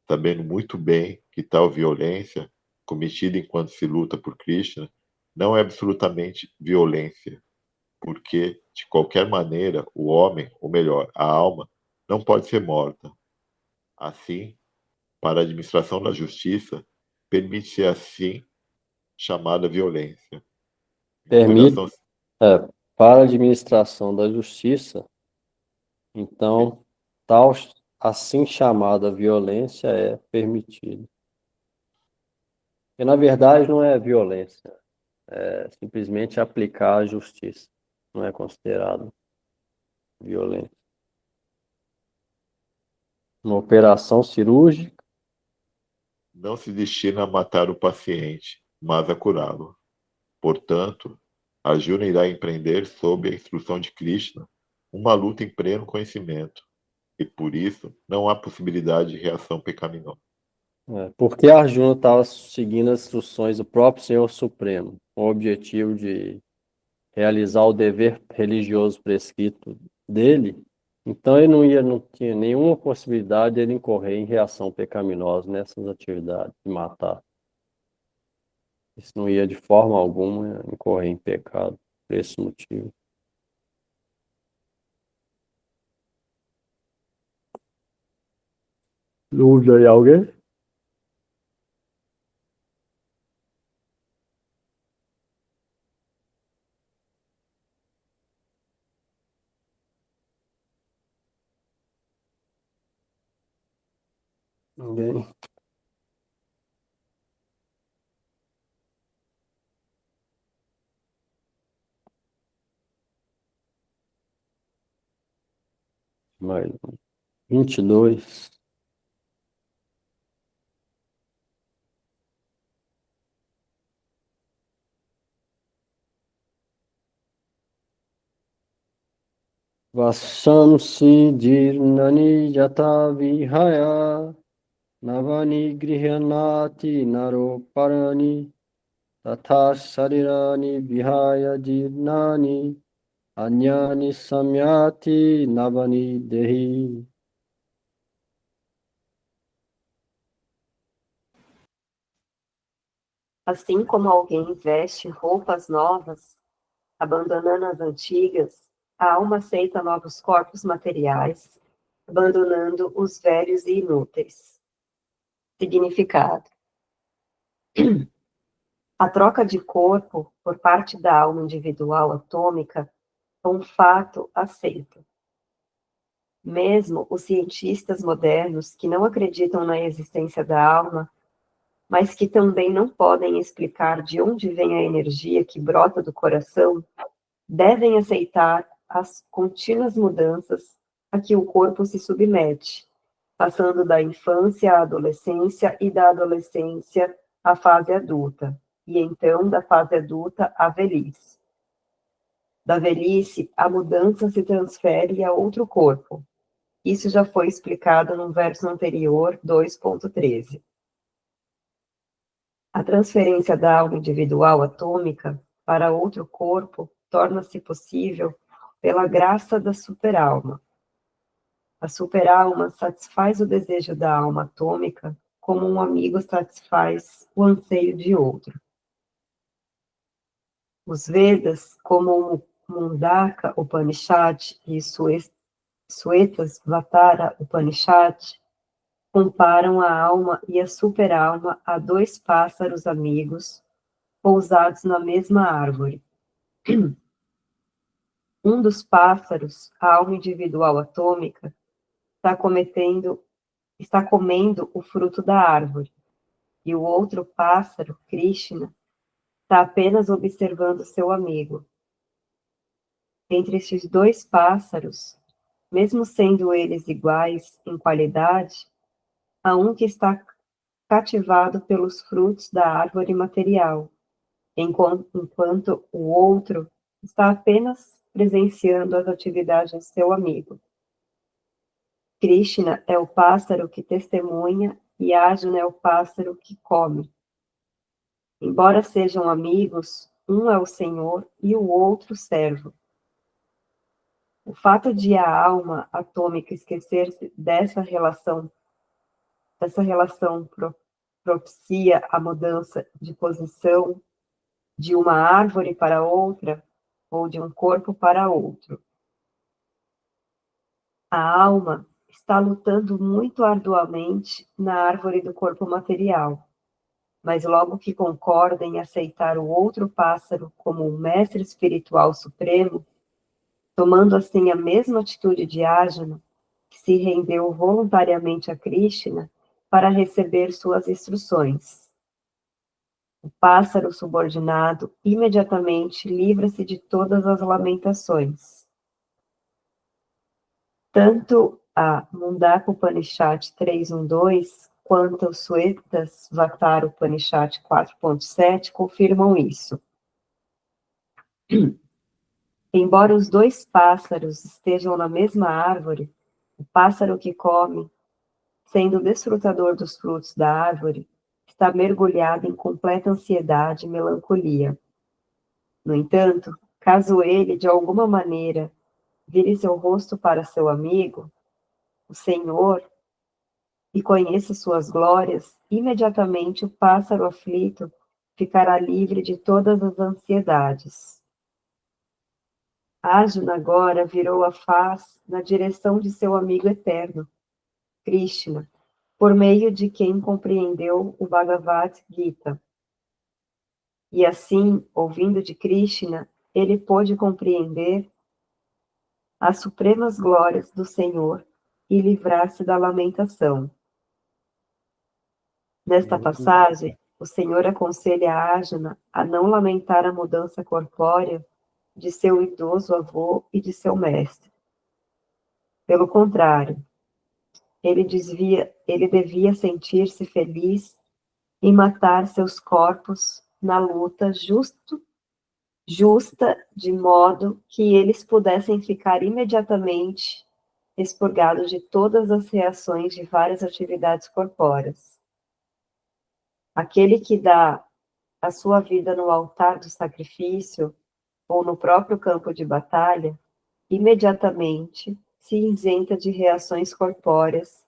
sabendo muito bem que tal violência, cometida enquanto se luta por Krishna, não é absolutamente violência, porque, de qualquer maneira, o homem, ou melhor, a alma, não pode ser morta. Assim, para a administração da justiça, permite-se assim chamada violência. Permite, Coração, para a administração da justiça, então, tal assim chamada violência é permitida. E, na verdade, não é violência, é simplesmente aplicar a justiça. Não é considerado violência. Uma operação cirúrgica, não se destina a matar o paciente, mas a curá-lo. Portanto, Arjuna irá empreender, sob a instrução de Krishna, uma luta em pleno conhecimento, e por isso não há possibilidade de reação pecaminosa. porque Arjuna estava seguindo as instruções do próprio Senhor Supremo, com o objetivo de realizar o dever religioso prescrito dele. Então ele não tinha nenhuma possibilidade de ele incorrer em reação pecaminosa nessas atividades de matar. Isso não ia de forma alguma incorrer em pecado por esse motivo. Dúvida aí alguém? Ninguém? Mais 22. Vashamsi dirnani yata vihaya navani grihanati naroparani tatha sarirani vihaya dirnani anyani samyati navani dehi. Assim como alguém veste roupas novas, abandonando as antigas, a alma aceita novos corpos materiais, abandonando os velhos e inúteis. Significado: a troca de corpo por parte da alma individual atômica é um fato aceito. Mesmo os cientistas modernos que não acreditam na existência da alma, mas que também não podem explicar de onde vem a energia que brota do coração, devem aceitar as contínuas mudanças a que o corpo se submete, passando da infância à adolescência e da adolescência à fase adulta, e então da fase adulta à velhice. Da velhice, a mudança se transfere a outro corpo. Isso já foi explicado no verso anterior, 2.13. A transferência da alma individual atômica para outro corpo torna-se possível pela graça da superalma. A superalma satisfaz o desejo da alma atômica como um amigo satisfaz o anseio de outro. Os Vedas, como o Mundaka Upanishad e Shvetashvatara Upanishad, comparam a alma e a superalma a dois pássaros amigos pousados na mesma árvore. Um dos pássaros, a alma individual atômica, está comendo o fruto da árvore, e o outro pássaro, Krishna, está apenas observando seu amigo. Entre estes dois pássaros, mesmo sendo eles iguais em qualidade, há um que está cativado pelos frutos da árvore material, enquanto o outro está apenas presenciando as atividades de seu amigo. Krishna é o pássaro que testemunha e Arjuna é o pássaro que come. Embora sejam amigos, um é o senhor e o outro servo. O fato de a alma atômica esquecer-se dessa relação propicia a mudança de posição de uma árvore para outra ou de um corpo para outro. A alma está lutando muito arduamente na árvore do corpo material, mas logo que concorda em aceitar o outro pássaro como um mestre espiritual supremo, tomando assim a mesma atitude de Arjuna, que se rendeu voluntariamente a Krishna para receber suas instruções. O pássaro subordinado imediatamente livra-se de todas as lamentações. Tanto a Mundaka Upanishad 3.1.2 quanto o Suetasvatara Upanishad 4.7 confirmam isso. Embora os dois pássaros estejam na mesma árvore, o pássaro que come, sendo o desfrutador dos frutos da árvore, está mergulhado em completa ansiedade e melancolia. No entanto, caso ele, de alguma maneira, vire seu rosto para seu amigo, o Senhor, e conheça suas glórias, imediatamente o pássaro aflito ficará livre de todas as ansiedades. Arjuna agora virou a face na direção de seu amigo eterno, Krishna, por meio de quem compreendeu o Bhagavad Gita. E assim, ouvindo de Krishna, ele pôde compreender as supremas glórias do Senhor e livrar-se da lamentação. Nesta passagem, o Senhor aconselha a Arjuna a não lamentar a mudança corpórea de seu idoso avô e de seu mestre. Pelo contrário, ele devia sentir-se feliz em matar seus corpos na luta justa, de modo que eles pudessem ficar imediatamente expurgados de todas as reações de várias atividades corpóreas. Aquele que dá a sua vida no altar do sacrifício ou no próprio campo de batalha, imediatamente se isenta de reações corpóreas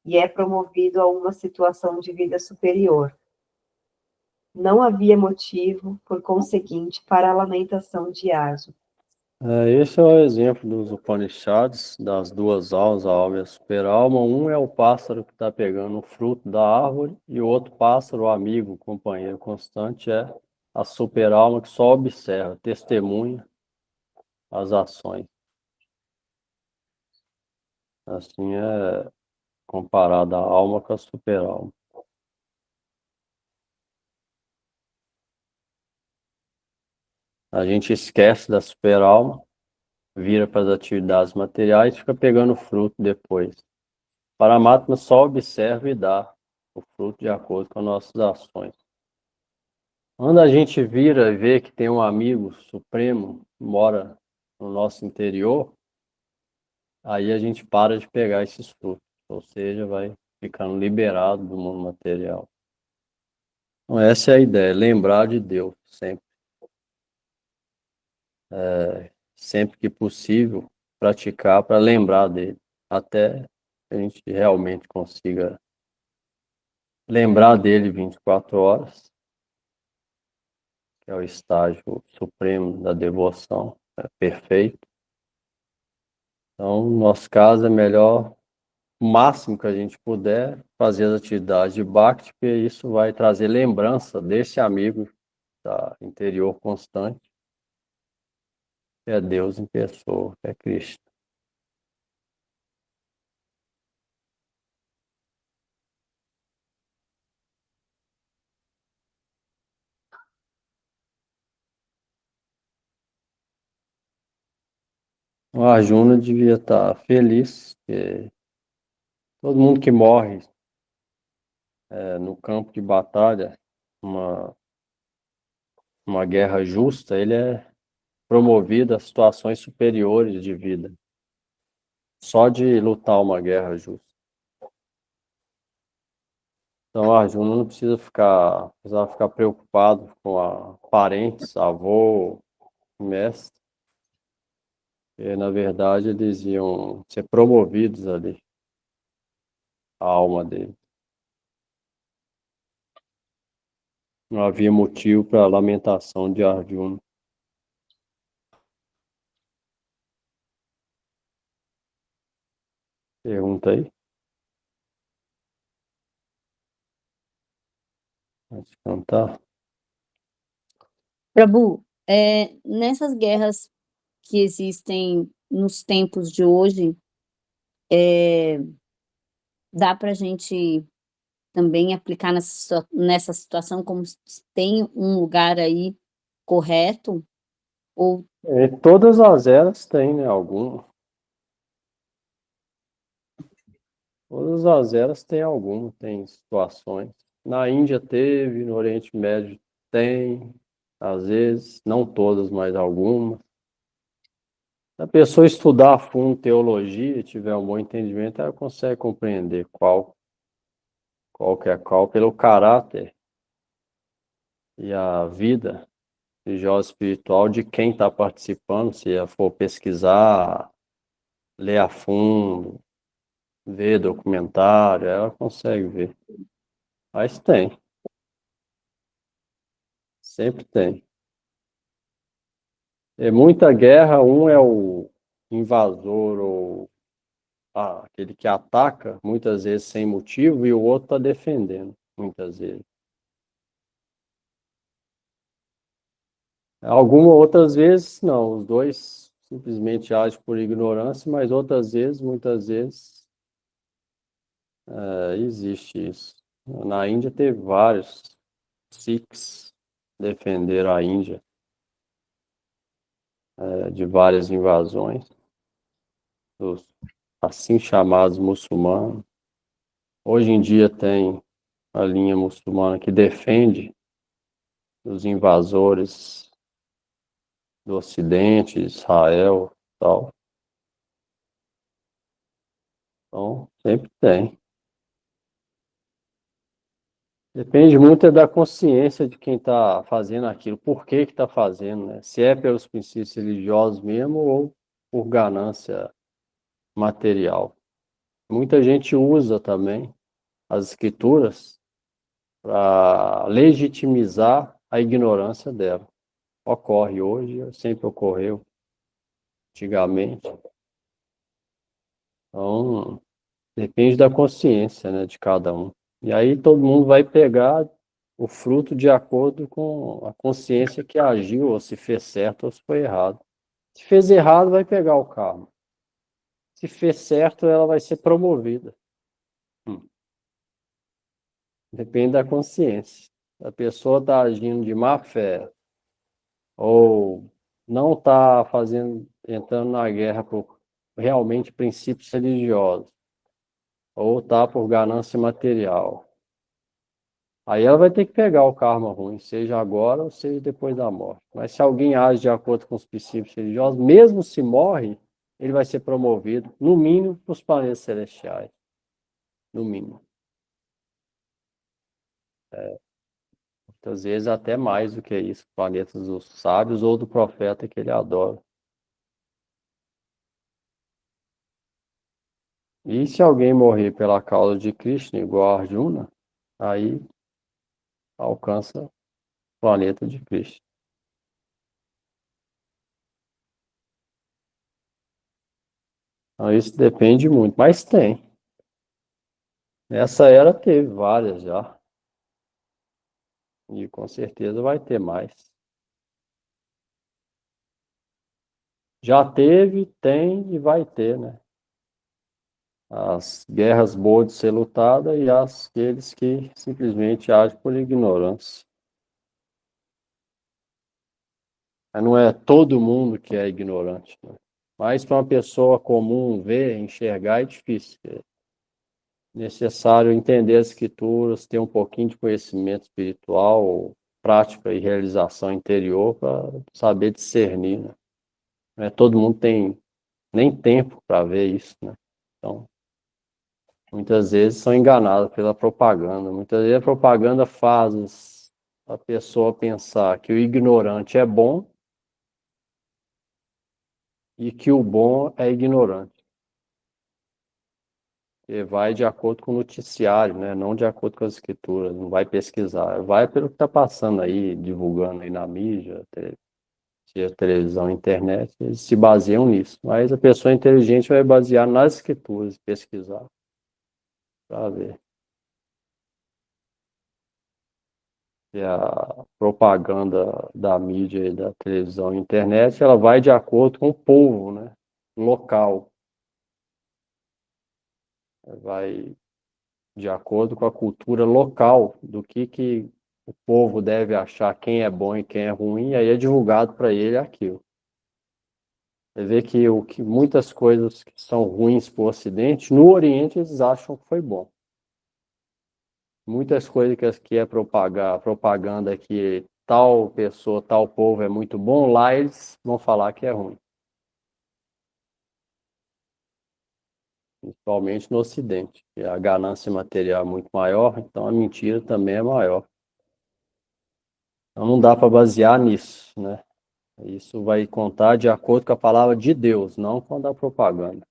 e é promovido a uma situação de vida superior. Não havia motivo, por conseguinte, para a lamentação de Arjuna. Esse é o exemplo dos Upanishads, das duas almas, a alma e a super-alma. Um é o pássaro que está pegando o fruto da árvore, e o outro pássaro, o amigo, o companheiro constante, é a super-alma que só observa, testemunha as ações. Assim é comparada a alma com a super-alma. A gente esquece da super-alma, vira para as atividades materiais e fica pegando fruto depois. Paramatma só observa e dá o fruto de acordo com as nossas ações. Quando a gente vira e vê que tem um amigo supremo que mora no nosso interior, aí a gente para de pegar esses frutos, ou seja, vai ficando liberado do mundo material. Então essa é a ideia, lembrar de Deus sempre. Sempre que possível, praticar para lembrar dele, até a gente realmente consiga lembrar dele 24 horas, que é o estágio supremo da devoção, é perfeito. Então, no nosso caso, é melhor, o máximo que a gente puder, fazer as atividades de Bhakti, porque isso vai trazer lembrança desse amigo da interior constante, que é Deus em pessoa, que é Cristo. O Arjuna devia estar feliz, porque todo mundo que morre no campo de batalha, uma, uma guerra justa, ele é promovido a situações superiores de vida, só de lutar uma guerra justa. Então, Arjuna não precisava ficar preocupado com parentes, avô, mestre, e, na verdade, eles iam ser promovidos ali, a alma dele. Não havia motivo para a lamentação de Arjuna. Pergunta aí. Pode cantar. Prabhu, nessas guerras que existem nos tempos de hoje, dá para a gente também aplicar nessa situação como se tem um lugar aí correto? Ou Todas as eras têm, né? Todas as eras têm tem situações. Na Índia teve, no Oriente Médio tem, às vezes, não todas, mas algumas. Se a pessoa estudar a fundo teologia, tiver um bom entendimento, ela consegue compreender qual que é qual, pelo caráter e a vida religiosa espiritual de quem está participando, se ela for pesquisar, ler a fundo, ver documentário, ela consegue ver. Mas tem, sempre tem. É muita guerra, um é o invasor ou aquele que ataca, muitas vezes sem motivo, e o outro está defendendo, muitas vezes. Algumas outras vezes, não, os dois simplesmente agem por ignorância, mas outras vezes, muitas vezes, existe isso. Na Índia teve vários Sikhs defenderam a Índia de várias invasões dos assim chamados muçulmanos. Hoje em dia tem a linha muçulmana que defende os invasores do Ocidente, Israel, tal. Então, sempre tem. Depende muito da consciência de quem está fazendo aquilo, por que está fazendo, né? Se é pelos princípios religiosos mesmo ou por ganância material. Muita gente usa também as escrituras para legitimizar a ignorância dela. Ocorre hoje, sempre ocorreu antigamente. Então, depende da consciência, né, de cada um. E aí todo mundo vai pegar o fruto de acordo com a consciência que agiu, ou se fez certo ou se foi errado. Se fez errado, vai pegar o karma. Se fez certo, ela vai ser promovida. Depende da consciência. A pessoa está agindo de má fé ou não está entrando na guerra por realmente princípios religiosos, ou está por ganância material. Aí ela vai ter que pegar o karma ruim, seja agora ou seja depois da morte. Mas se alguém age de acordo com os princípios religiosos, mesmo se morre, ele vai ser promovido, no mínimo, para os planetas celestiais. No mínimo. Muitas vezes até mais do que isso, planetas dos sábios ou do profeta que ele adora. E se alguém morrer pela causa de Krishna, igual a Arjuna, aí alcança o planeta de Krishna. Então isso depende muito, mas tem. Nessa era teve várias já. E com certeza vai ter mais. Já teve, tem e vai ter, né? As guerras boas de ser lutada e aqueles que simplesmente agem por ignorância. Mas não é todo mundo que é ignorante, né? Mas para uma pessoa comum ver, enxergar é difícil. É necessário entender as escrituras, ter um pouquinho de conhecimento espiritual, prática e realização interior para saber discernir, né? Não é todo mundo tem nem tempo para ver isso, né? Então, muitas vezes são enganados pela propaganda. Muitas vezes a propaganda faz a pessoa pensar que o ignorante é bom e que o bom é ignorante. E vai de acordo com o noticiário, né? Não de acordo com as escrituras. Não vai pesquisar. Vai pelo que está passando aí, divulgando aí na mídia, televisão, internet. Eles se baseiam nisso. Mas a pessoa inteligente vai basear nas escrituras, pesquisar para ver. E a propaganda da mídia e da televisão e internet, ela vai de acordo com o povo, né? Local. Vai de acordo com a cultura local do que o povo deve achar quem é bom e quem é ruim, e aí é divulgado para ele aquilo. Você vê que muitas coisas que são ruins para o Ocidente, no Oriente eles acham que foi bom. Muitas coisas que é propaganda que tal pessoa, tal povo é muito bom, lá eles vão falar que é ruim. Principalmente no Ocidente, que a ganância material é muito maior, então a mentira também é maior. Então não dá para basear nisso, né? Isso vai contar de acordo com a palavra de Deus, não com a da propaganda.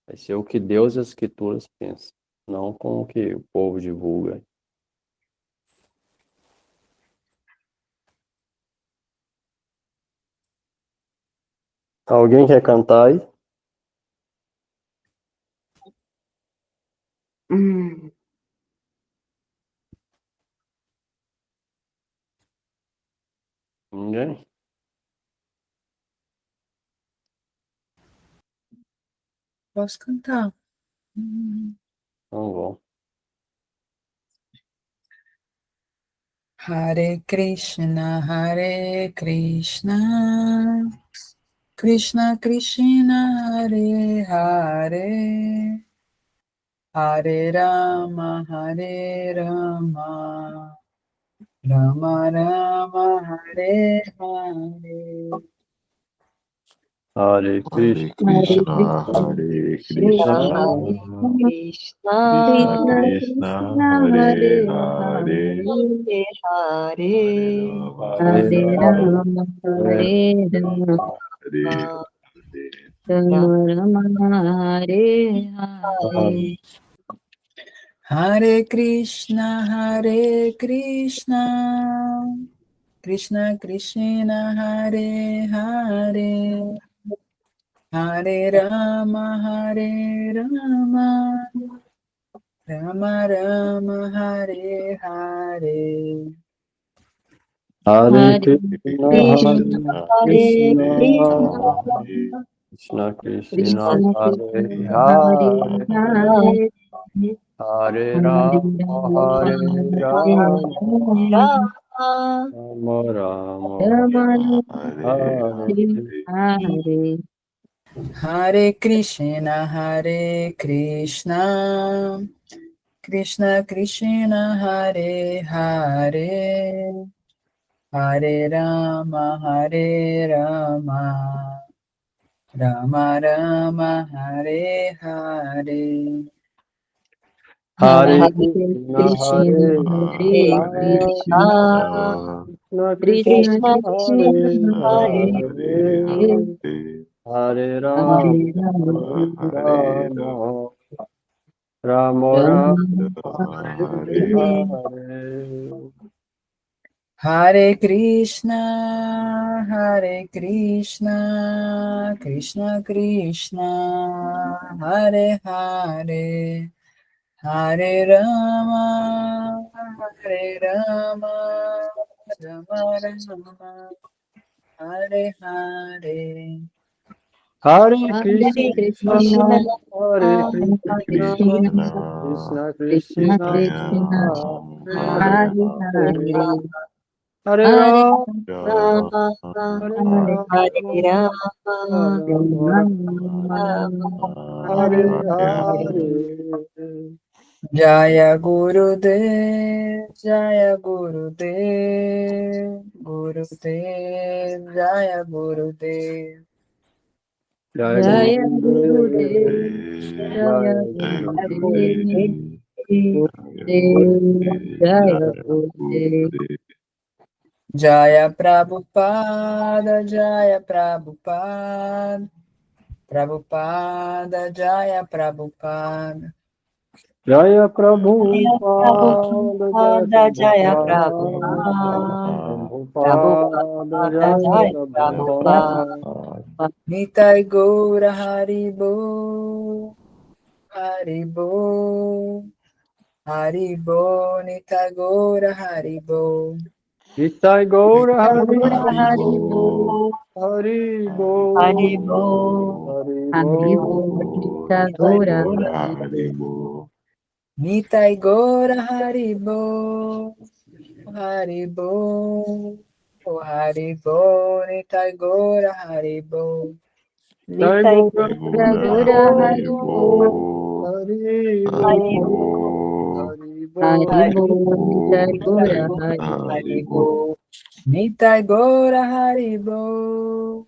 Vai ser o que Deus e as Escrituras pensam, não com o que o povo divulga. Alguém quer cantar aí? Ninguém? Posso cantar? Não vão. Hare Krishna, Krishna Krishna, Hare Hare, Hare Rama, Rama Rama, Hare Hare. Hare Hare Krishna, Krishna, Hare Krishna, Krishna, Krishna, Krishna Krishna, Hare Hare, Hare Hare Hare Rama, Rama, Hare Hare Rama, Hare Rama, Hare. Rama Rama, Hare Hare. Hare Krishna, Krishna Krishna, Hare Hare, Hare Rama, Rama Rama, Hare Hare. Hare Hare Krishna, Krishna, Hare Krishna, Krishna, Krishna, Krishna Hare Krishna, Hare Hare, Hare, Hare Hare Rama, Rama, Hare Hare Rama, Hare, Rama Rama, Rama Hare Hare Hare. Hare. Hare Krishna, Krishna Krishna, Hare Hare, Hare Rama, Rama Rama, Hare Hare. Hare Hare Krishna, Krishna, Hare Hare Hare Krishna, Krishna, Krishna, Krishna Krishna, Krishna, Hare Hare Hare Hare, Hare, Hare, Hare Rama, Hare Rama, Hare Rama, Rama Rama Rama, Hare Hare. Hare. Hare. Hare Krishna, Krishna Krishna, Hare Hare, Hare Rama, Rama Rama, Hare Hare. Hare Hare Krishna, Hare Krishna, Krishna, Hare Hare Krishna, Krishna, Krishna, Krishna Krishna Krishna, Krishna, Krishna, Hare Hare Hare Hare. Hare. Hare Hare Rama, Rama, Hare Hare Rama, Rama, Hare Hare Hare. Jaya Gurudev, Jaya Gurudev, Gurudev, Jaya Gurudev. Jai Jaya Gurudev, Gurudev, Jai Jaya Gurudev, Gurudev, Jaya Gurudev. Jaya Prabhupada, Jaya Prabhupada, Prabhupada, Jaya Prabhupada. Jaya Prabhupada, Prabhupada, Jaya Prabhupada, Prabhupada, Prabhupada, Jaya Jaya Prabhupada. Nitai Gaura Haribo, Haribo, Haribo, Nitai Gaura Haribo. Nitai Gaura Hari, Haribo, Haribo, Haribo, Haribo, Gita Gora, Nitai Gaura Haribo, Haribo, oh Haribo, Nitai Gaura Haribo. Jai Nitai Gaura Gora, Haribo, Haribo, Haribo, Haribo, Haribo, Nitai Gora, Haribo, Nitai Gaura Haribo,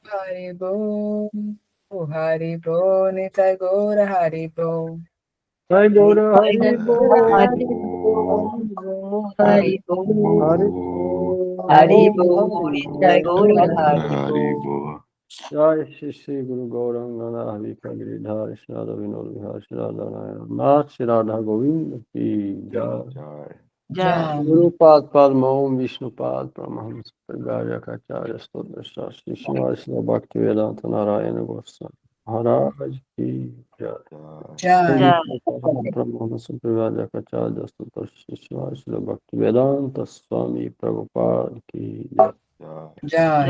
Haribo, oh Haribo, Nitai Gaura Haribo. Jai Gaura Haribo, Haribo, Haribo, Haribo, Haribo, Haribo, Nitai Gora, Haribo. Jai Shri Shri Guru Gauranga Hari Kagiri Dhar Shrada Vinod Vihar Shrada Nayana Nath Shrada Govind Ki Jai. Jai. Guru Pad Padma Om Vishnu Pad Paramahamsa Parivarya Kacharya Stodra Shastri Shivasya Bhakti Vedanta Narayana Goswami Maharaj Ki Jai. Jai, Paramahamsa Parivarya Kacharya Stodra Shivasya Bhakti Vedanta Swami Prabhupada Ki Jai. Jai,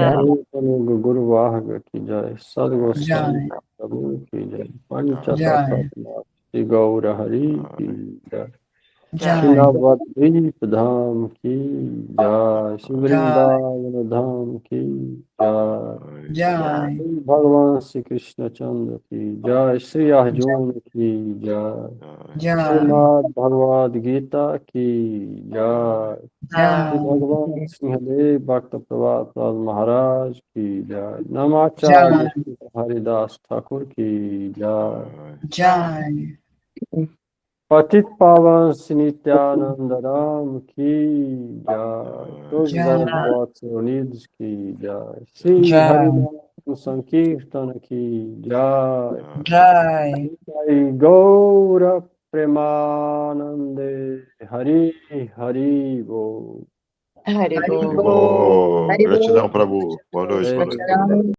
Guru Varga ki jai, Sadgoswami Jai, Prabhu ki jai, Jai, Panchatattva Shri Gaura Hari ki jai, Shri Jai, Navadvip Dham ki jai, Shri Vrindavan Dham ki jai, Jai, Shri Bhagavan Shri Krishna Chandra ki jai, Shri Arjuna ki jai, Jai, Srimad Bhagavad Gita ki jai, Shri Jai, Bhagavan Sinhadev Bhakta Prabhupada Maharaj ki jai, Namacharya Jai, Shri Haridas Thakur ki jai, Jai, Patit Pavan Nityanand Ram ki jai, Tuljadar Jai, Gopal Unidos ki jai, Shri Jai, Harinam Sankirtan ki jai, Jai, Jai Gaura Premanande Hari Hari Bo. Haribo. Haribo. Gratidão, Prabhu. Boa noite, boa noite. Gratidão.